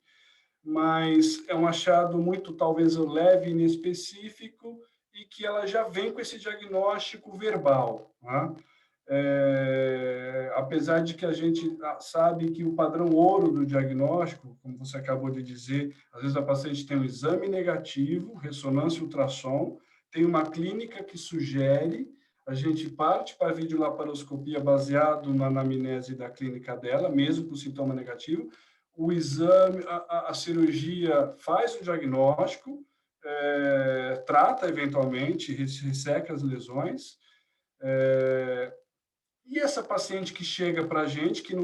mas é um achado muito, talvez, leve e inespecífico, e que ela já vem com esse diagnóstico verbal, né? Apesar de que a gente sabe que o padrão ouro do diagnóstico, como você acabou de dizer, às vezes a paciente tem um exame negativo, ressonância e ultrassom, tem uma clínica que sugere, a gente parte para a videolaparoscopia baseado na anamnese da clínica dela, mesmo com sintoma negativo, o exame, a cirurgia faz o diagnóstico, trata eventualmente, resseca as lesões, e essa paciente que chega para a gente, que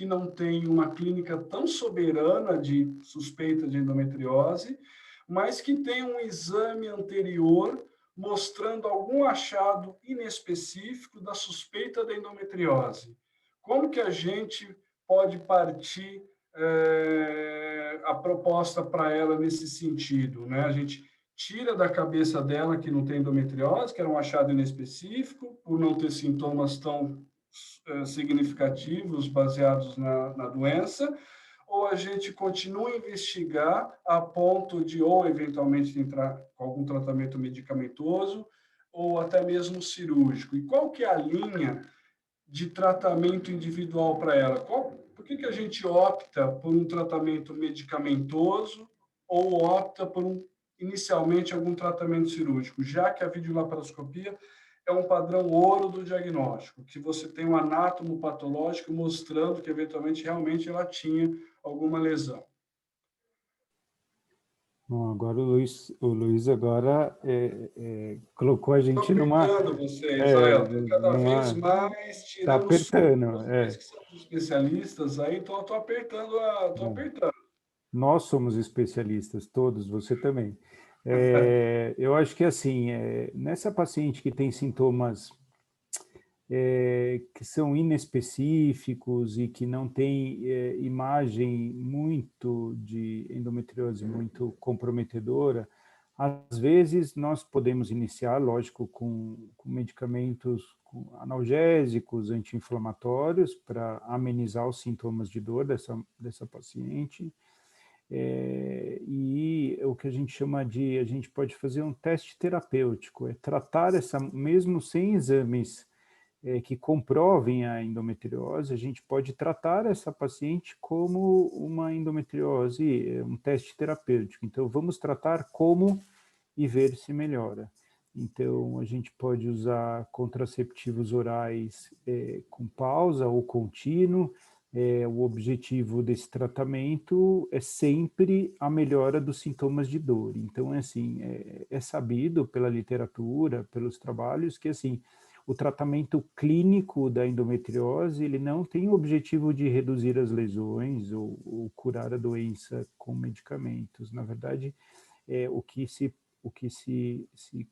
não tem uma clínica tão soberana de suspeita de endometriose, mas que tem um exame anterior mostrando algum achado inespecífico da suspeita da endometriose. Como que a gente pode partir a proposta para ela nesse sentido, né? A gente tira da cabeça dela que não tem endometriose, que era um achado inespecífico, por não ter sintomas tão significativos baseados na doença, ou a gente continua a investigar a ponto de, ou eventualmente, entrar com algum tratamento medicamentoso, ou até mesmo cirúrgico. E qual que é a linha de tratamento individual para ela? Por que a gente opta por um tratamento medicamentoso ou opta por inicialmente algum tratamento cirúrgico, já que a videolaparoscopia é um padrão ouro do diagnóstico, que você tem um anátomo patológico mostrando que eventualmente realmente ela tinha alguma lesão. Bom, agora o Luiz agora colocou a Estou gente numa... apertando você, Israel, estou cada vez numa mais tá tirando o suco. apertando, Vocês que são os especialistas aí, então eu estou apertando, estou Bom, apertando. nós somos especialistas, todos, você também. Eu acho que assim, nessa paciente que tem sintomas que são inespecíficos e que não tem imagem muito de endometriose muito comprometedora, às vezes nós podemos iniciar, lógico, com medicamentos analgésicos, anti-inflamatórios, para amenizar os sintomas de dor dessa paciente. E o que a gente chama de, a gente pode fazer um teste terapêutico, tratar essa, mesmo sem exames que comprovem a endometriose, a gente pode tratar essa paciente como uma endometriose, um teste terapêutico. Então, vamos tratar como e ver se melhora. Então, a gente pode usar contraceptivos orais com pausa ou contínuo. O objetivo desse tratamento é sempre a melhora dos sintomas de dor. Então, assim, é sabido pela literatura, pelos trabalhos, que assim, o tratamento clínico da endometriose, ele não tem o objetivo de reduzir as lesões ou curar a doença com medicamentos. Na verdade, o que se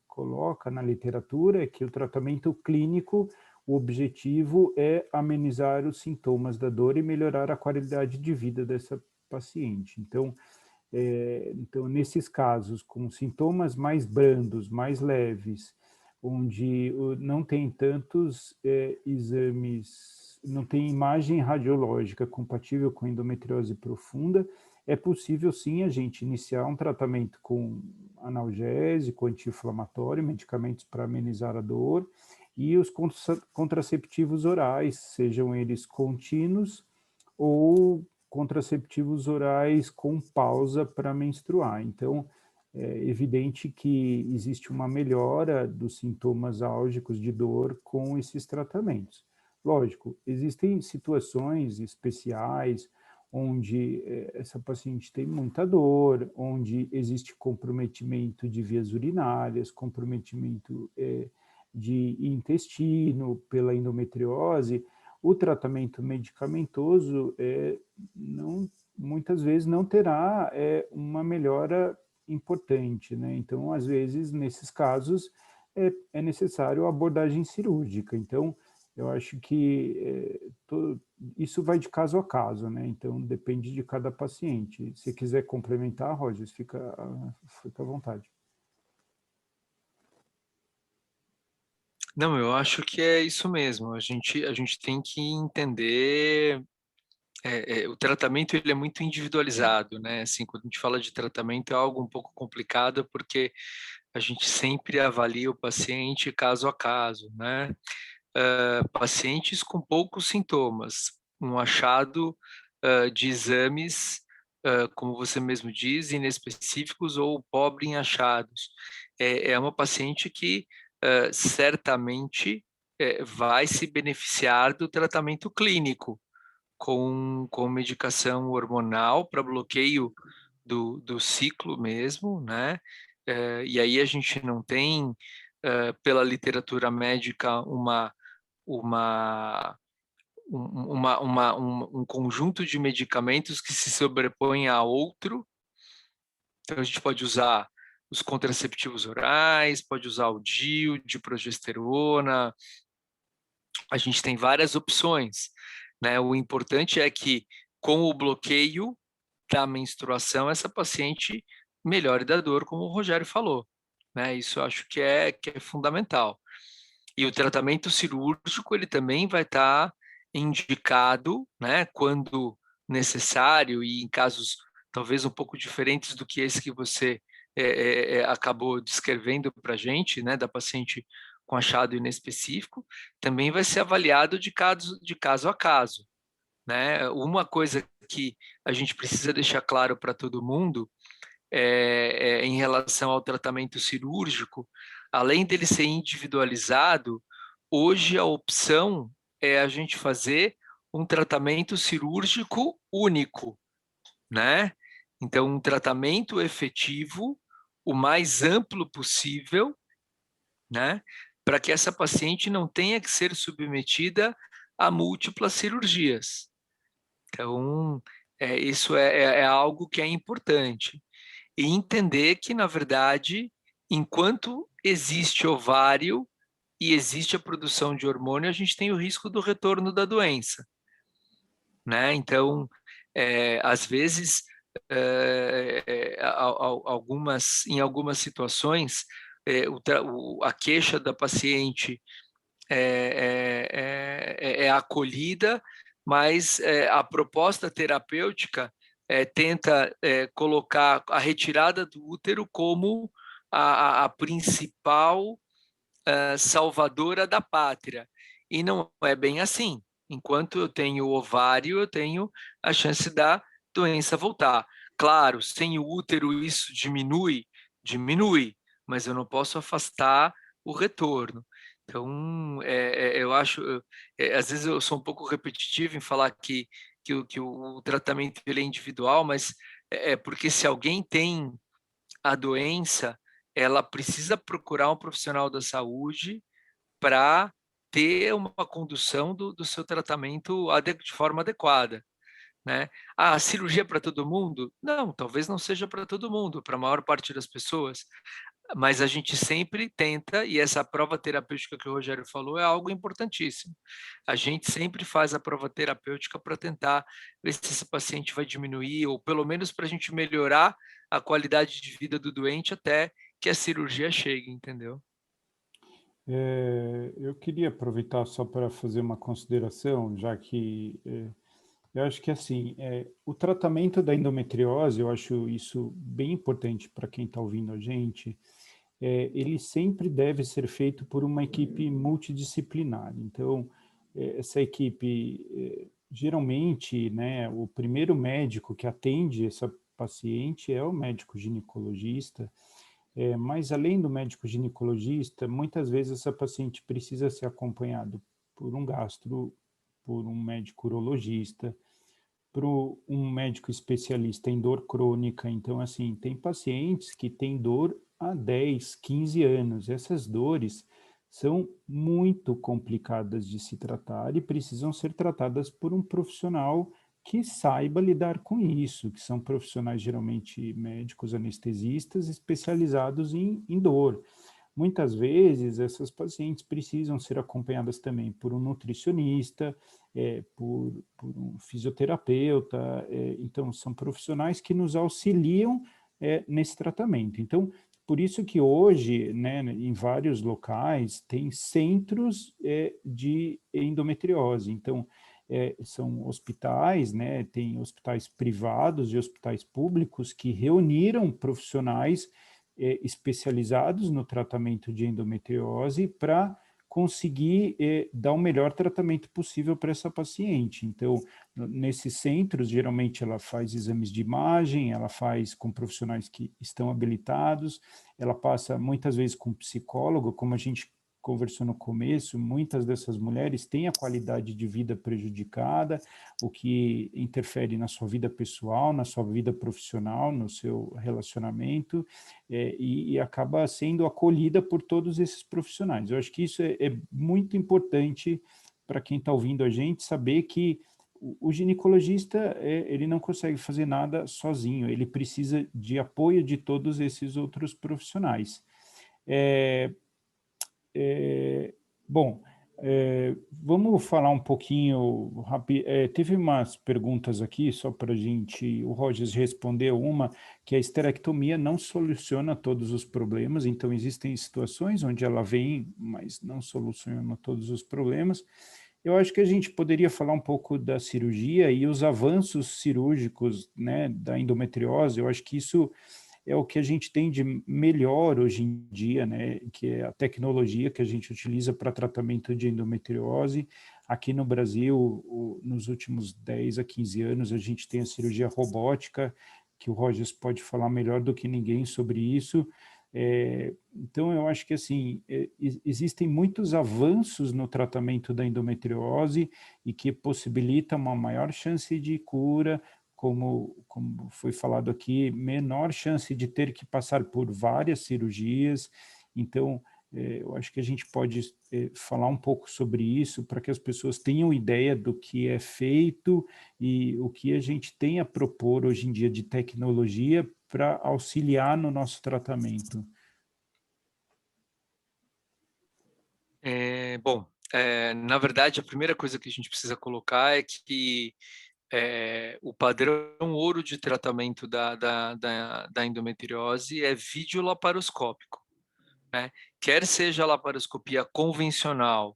coloca na literatura é que o tratamento clínico, o objetivo é amenizar os sintomas da dor e melhorar a qualidade de vida dessa paciente. Então, nesses casos, com sintomas mais brandos, mais leves, onde não tem tantos exames, não tem imagem radiológica compatível com endometriose profunda, é possível sim a gente iniciar um tratamento com analgésico, anti-inflamatório, medicamentos para amenizar a dor, e os contraceptivos orais, sejam eles contínuos ou contraceptivos orais com pausa para menstruar. Então, é evidente que existe uma melhora dos sintomas álgicos de dor com esses tratamentos. Lógico, existem situações especiais onde essa paciente tem muita dor, onde existe comprometimento de vias urinárias, comprometimento de intestino, pela endometriose, o tratamento medicamentoso muitas vezes não terá uma melhora importante, né? Então, às vezes, nesses casos, é necessário abordagem cirúrgica. Então, eu acho que isso vai de caso a caso, né? Então, depende de cada paciente. Se quiser complementar, Rogers, fica à vontade. Não, eu acho que é isso mesmo. A gente tem que entender o tratamento, ele é muito individualizado, né? Assim, quando a gente fala de tratamento é algo um pouco complicado porque a gente sempre avalia o paciente caso a caso, né? Pacientes com poucos sintomas, um achado de exames, como você mesmo diz, inespecíficos ou pobre em achados. É uma paciente que certamente vai se beneficiar do tratamento clínico, com medicação hormonal para bloqueio do ciclo mesmo, né? E aí a gente não tem, pela literatura médica, uma, um conjunto de medicamentos que se sobrepõe a outro. Então, a gente pode usar os contraceptivos orais, pode usar o DIU, de progesterona, a gente tem várias opções, né? O importante é que, com o bloqueio da menstruação, essa paciente melhore da dor, como o Rogério falou, né? Isso eu acho que é fundamental. E o tratamento cirúrgico, ele também vai estar indicado, né, quando necessário e em casos talvez um pouco diferentes do que esse que você acabou descrevendo para a gente, né, da paciente com achado inespecífico, também vai ser avaliado de caso a caso, né? Uma coisa que a gente precisa deixar claro para todo mundo em relação ao tratamento cirúrgico, além dele ser individualizado, hoje a opção é a gente fazer um tratamento cirúrgico único, né? Então, um tratamento efetivo, o mais amplo possível, né? Para que essa paciente não tenha que ser submetida a múltiplas cirurgias. Então, isso é algo que é importante. E entender que, na verdade, enquanto existe ovário e existe a produção de hormônio, a gente tem o risco do retorno da doença, né? Então, às vezes, em algumas situações, a queixa da paciente é acolhida, mas a proposta terapêutica tenta colocar a retirada do útero como a principal salvadora da pátria. E não é bem assim. Enquanto eu tenho ovário, eu tenho a chance da doença voltar. Claro, sem o útero isso diminui, mas eu não posso afastar o retorno. Então, eu acho, às vezes eu sou um pouco repetitivo em falar que o tratamento ele é individual, mas porque se alguém tem a doença, ela precisa procurar um profissional da saúde para ter uma condução do seu tratamento de forma adequada, né? A cirurgia para todo mundo? Não, talvez não seja para todo mundo, para a maior parte das pessoas, mas a gente sempre tenta, e essa prova terapêutica que o Rogério falou é algo importantíssimo. A gente sempre faz a prova terapêutica para tentar ver se esse paciente vai diminuir, ou pelo menos para a gente melhorar a qualidade de vida do doente até que a cirurgia chegue, entendeu? Eu queria aproveitar só para fazer uma consideração, já que eu acho que assim, o tratamento da endometriose, eu acho isso bem importante para quem está ouvindo a gente, ele sempre deve ser feito por uma equipe multidisciplinar. Então, essa equipe, geralmente, né, o primeiro médico que atende essa paciente é o médico ginecologista, mas além do médico ginecologista, muitas vezes essa paciente precisa ser acompanhado por um gastro, por um médico urologista, por um médico especialista em dor crônica. Então, assim, tem pacientes que têm dor há 10, 15 anos. Essas dores são muito complicadas de se tratar e precisam ser tratadas por um profissional que saiba lidar com isso, que são profissionais geralmente médicos anestesistas especializados em dor. Muitas vezes, essas pacientes precisam ser acompanhadas também por um nutricionista, por um fisioterapeuta, então são profissionais que nos auxiliam nesse tratamento. Então, por isso que hoje, né, em vários locais, tem centros de endometriose. Então, são hospitais, né, tem hospitais privados e hospitais públicos que reuniram profissionais especializados no tratamento de endometriose para conseguir dar o melhor tratamento possível para essa paciente. Então, nesses centros, geralmente ela faz exames de imagem, ela faz com profissionais que estão habilitados, ela passa muitas vezes com psicólogo, como a gente conversou no começo, muitas dessas mulheres têm a qualidade de vida prejudicada, o que interfere na sua vida pessoal, na sua vida profissional, no seu relacionamento, e acaba sendo acolhida por todos esses profissionais. Eu acho que isso é muito importante para quem está ouvindo a gente, saber que o ginecologista, ele não consegue fazer nada sozinho, ele precisa de apoio de todos esses outros profissionais. Bom, vamos falar um pouquinho rápido. Teve umas perguntas aqui, só para a gente. O Rogers respondeu uma, que a esterectomia não soluciona todos os problemas, então existem situações onde ela vem, mas não soluciona todos os problemas. Eu acho que a gente poderia falar um pouco da cirurgia e os avanços cirúrgicos, né, da endometriose. Eu acho que isso é o que a gente tem de melhor hoje em dia, né, que é a tecnologia que a gente utiliza para tratamento de endometriose. Aqui no Brasil, nos últimos 10 a 15 anos, a gente tem a cirurgia robótica, que o Rogers pode falar melhor do que ninguém sobre isso. Então, eu acho que assim, existem muitos avanços no tratamento da endometriose e que possibilita uma maior chance de cura, como foi falado aqui, menor chance de ter que passar por várias cirurgias. Então, eu acho que a gente pode falar um pouco sobre isso para que as pessoas tenham ideia do que é feito e o que a gente tem a propor hoje em dia de tecnologia para auxiliar no nosso tratamento. Bom, na verdade, a primeira coisa que a gente precisa colocar é que o padrão ouro de tratamento da endometriose é videolaparoscópico, né? Quer seja a laparoscopia convencional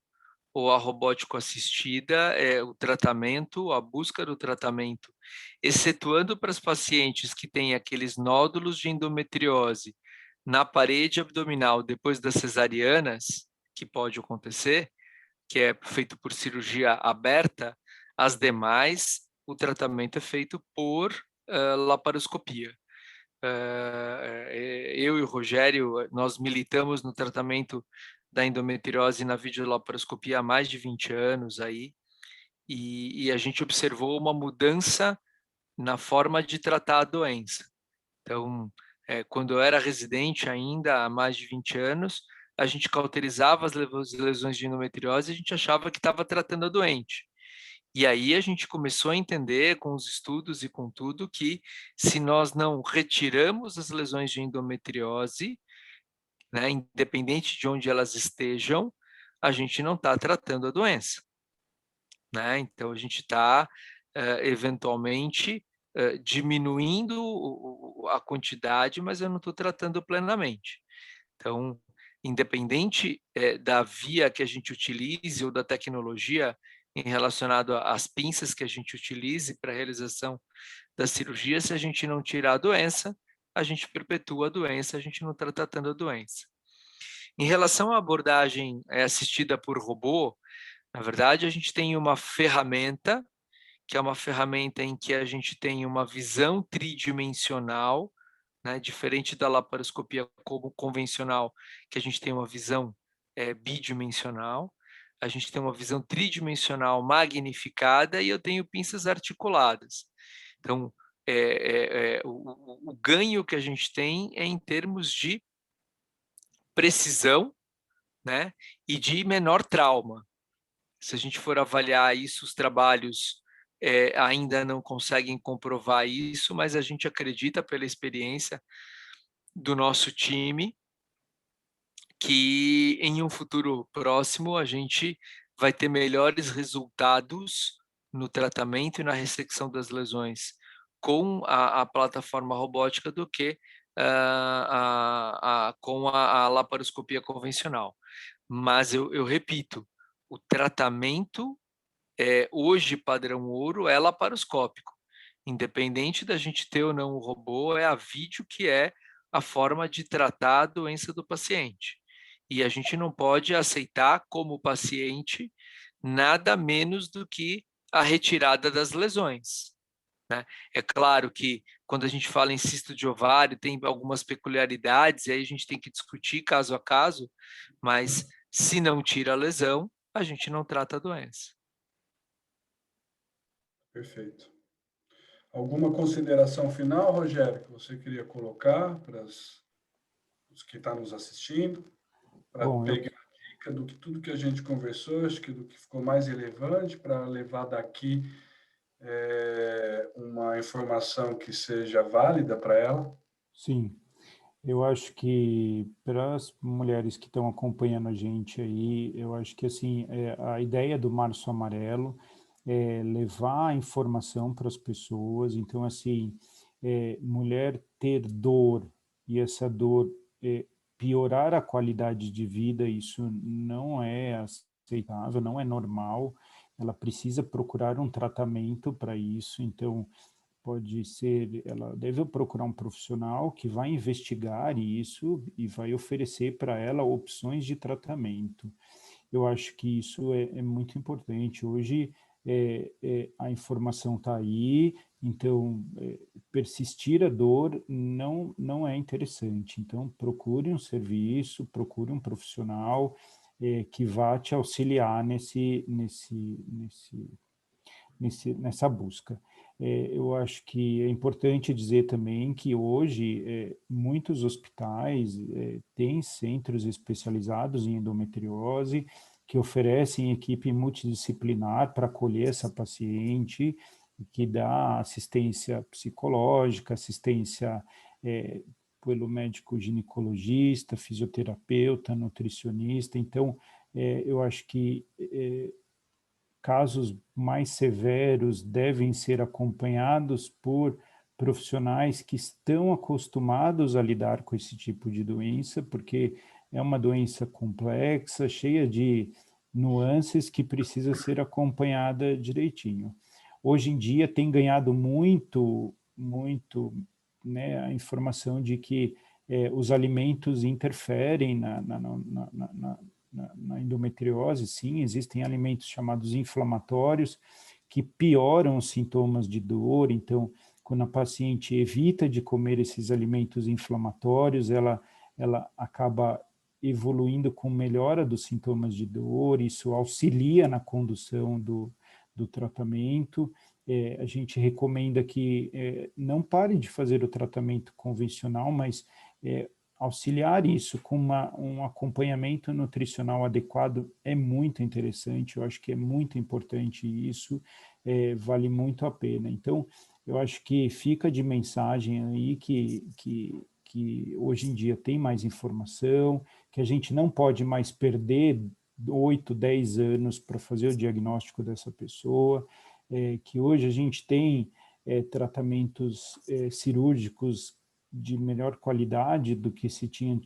ou a robótico-assistida, o tratamento, a busca do tratamento, excetuando para as pacientes que têm aqueles nódulos de endometriose na parede abdominal depois das cesarianas, que pode acontecer, que é feito por cirurgia aberta, as demais, o tratamento é feito por laparoscopia. Eu e o Rogério, nós militamos no tratamento da endometriose na videolaparoscopia há mais de 20 anos aí, e a gente observou uma mudança na forma de tratar a doença. Então, quando eu era residente ainda há mais de 20 anos, a gente cauterizava as lesões de endometriose e a gente achava que estava tratando a doente. E aí a gente começou a entender com os estudos e com tudo que se nós não retiramos as lesões de endometriose, né, independente de onde elas estejam, a gente não está tratando a doença, né? Então a gente está eventualmente diminuindo a quantidade, mas eu não estou tratando plenamente. Então, independente da via que a gente utilize ou da tecnologia em relacionado às pinças que a gente utilize para a realização da cirurgia, se a gente não tirar a doença, a gente perpetua a doença, a gente não está tratando a doença. Em relação à abordagem assistida por robô, na verdade, a gente tem uma ferramenta, que é uma ferramenta em que a gente tem uma visão tridimensional, né, diferente da laparoscopia como convencional, que a gente tem uma visão bidimensional, a gente tem uma visão tridimensional magnificada e eu tenho pinças articuladas. Então, o ganho que a gente tem é em termos de precisão, né? E de menor trauma. Se a gente for avaliar isso, os trabalhos ainda não conseguem comprovar isso, mas a gente acredita pela experiência do nosso time que em um futuro próximo a gente vai ter melhores resultados no tratamento e na ressecção das lesões com a plataforma robótica do que com a laparoscopia convencional. Mas eu repito, o tratamento hoje padrão ouro é laparoscópico. Independente da gente ter ou não o robô, é a vídeo que é a forma de tratar a doença do paciente. E a gente não pode aceitar como paciente nada menos do que a retirada das lesões, né? É claro que quando a gente fala em cisto de ovário, tem algumas peculiaridades, e aí a gente tem que discutir caso a caso, mas se não tira a lesão, a gente não trata a doença. Perfeito. Alguma consideração final, Rogério, que você queria colocar para os que estão nos assistindo, para Bom, pegar a dica do que tudo que a gente conversou, acho que do que ficou mais relevante, para levar daqui uma informação que seja válida para ela? sim, eu acho que para as mulheres que estão acompanhando a gente aí, eu acho que assim, a ideia do Março Amarelo é levar a informação para as pessoas. Então, assim, mulher ter dor e essa dor piorar a qualidade de vida, isso não é aceitável, não é normal. Ela precisa procurar um tratamento para isso. Então, pode ser, ela deve procurar um profissional que vai investigar isso e vai oferecer para ela opções de tratamento. Eu acho que isso é muito importante. Hoje a informação está aí, então persistir a dor não é interessante. Então procure um serviço, procure um profissional que vá te auxiliar nessa busca. Eu acho que é importante dizer também que hoje muitos hospitais têm centros especializados em endometriose que oferecem equipe multidisciplinar para acolher essa paciente, que dá assistência psicológica, assistência pelo médico ginecologista, fisioterapeuta, nutricionista. Então, eu acho que casos mais severos devem ser acompanhados por profissionais que estão acostumados a lidar com esse tipo de doença, porque é uma doença complexa, cheia de nuances que precisa ser acompanhada direitinho. Hoje em dia tem ganhado muito, né, a informação de que os alimentos interferem na endometriose. Sim, existem alimentos chamados inflamatórios que pioram os sintomas de dor. Então, quando a paciente evita de comer esses alimentos inflamatórios, ela acaba evoluindo com melhora dos sintomas de dor. Isso auxilia na condução do tratamento. A gente recomenda que não pare de fazer o tratamento convencional, mas auxiliar isso com um acompanhamento nutricional adequado é muito interessante. Eu acho que é muito importante isso, vale muito a pena. Então, eu acho que fica de mensagem aí que hoje em dia tem mais informação, que a gente não pode mais perder 8, 10 anos para fazer o diagnóstico dessa pessoa, que hoje a gente tem tratamentos cirúrgicos de melhor qualidade do que se tinha,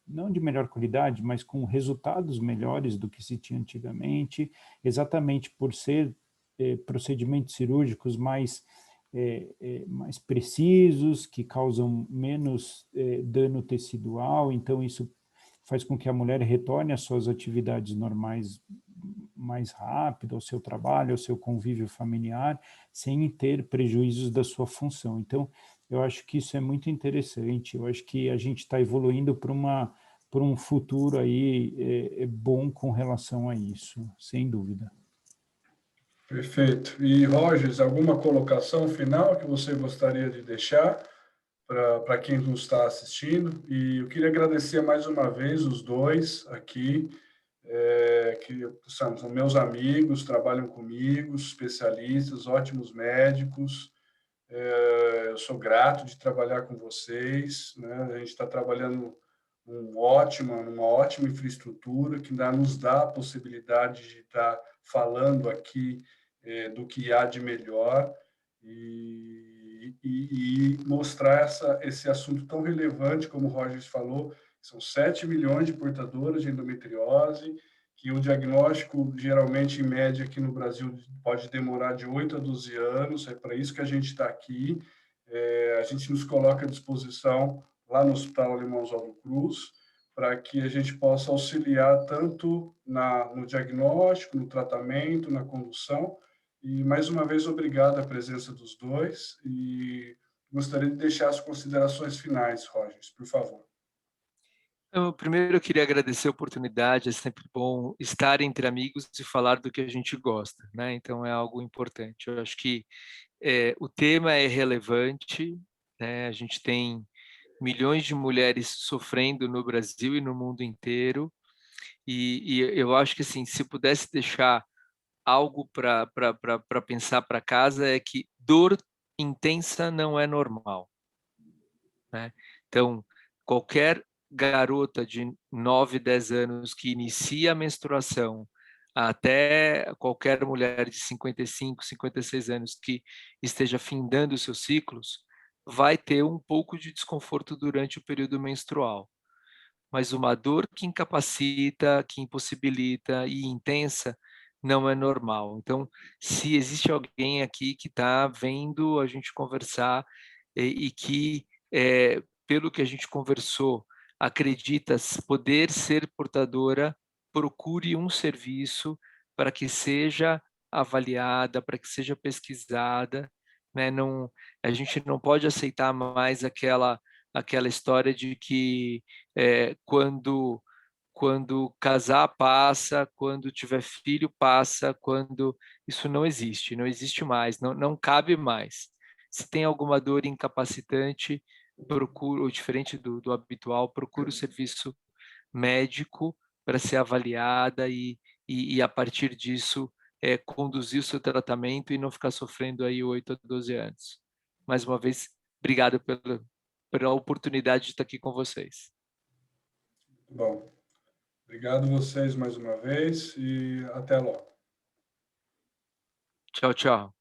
não de melhor qualidade, mas com resultados melhores do que se tinha antigamente, exatamente por ser procedimentos cirúrgicos mais precisos, que causam menos dano tecidual. Então isso faz com que a mulher retorne às suas atividades normais mais rápido, ao seu trabalho, ao seu convívio familiar, sem ter prejuízos da sua função. Então, eu acho que isso é muito interessante. Eu acho que a gente está evoluindo para um futuro aí bom com relação a isso, sem dúvida. Perfeito. E, Rogers, alguma colocação final que você gostaria de deixar para quem nos está assistindo. E eu queria agradecer mais uma vez os dois aqui, que são meus amigos, trabalham comigo, especialistas, ótimos médicos. Eu sou grato de trabalhar com vocês, né? A gente está trabalhando numa ótima infraestrutura que nos dá a possibilidade de estar falando aqui do que há de melhor e mostrar esse assunto tão relevante, como o Rogers falou. São 7 milhões de portadoras de endometriose, que o diagnóstico, geralmente, em média, aqui no Brasil, pode demorar de 8 a 12 anos. É para isso que a gente está aqui. A gente nos coloca à disposição lá no Hospital Alemão Oswaldo Cruz, para que a gente possa auxiliar tanto no diagnóstico, no tratamento, na condução. E, mais uma vez, obrigado à presença dos dois. E gostaria de deixar as considerações finais, Rogers, por favor. Primeiro, eu queria agradecer a oportunidade. É sempre bom estar entre amigos e falar do que a gente gosta, né? Então, é algo importante. Eu acho que o tema é relevante, né? A gente tem milhões de mulheres sofrendo no Brasil e no mundo inteiro, e eu acho que, assim, se pudesse deixar algo para pensar para casa, é que dor intensa não é normal, né? Então, qualquer garota de 9, 10 anos que inicia a menstruação, até qualquer mulher de 55, 56 anos que esteja findando os seus ciclos, vai ter um pouco de desconforto durante o período menstrual. Mas uma dor que incapacita, que impossibilita e intensa não é normal. Então, se existe alguém aqui que está vendo a gente conversar e que, pelo que a gente conversou, acredita poder ser portadora, procure um serviço para que seja avaliada, para que seja pesquisada, né? Não, a gente não pode aceitar mais aquela história de que quando casar passa, quando tiver filho passa, quando isso não existe mais, não cabe mais. Se tem alguma dor incapacitante, procure, ou diferente do habitual, procure o serviço médico para ser avaliada e a partir disso conduzir o seu tratamento e não ficar sofrendo aí 8 a 12 anos. Mais uma vez, obrigado pela oportunidade de estar aqui com vocês. Bom, obrigado vocês mais uma vez e até logo. Tchau, tchau.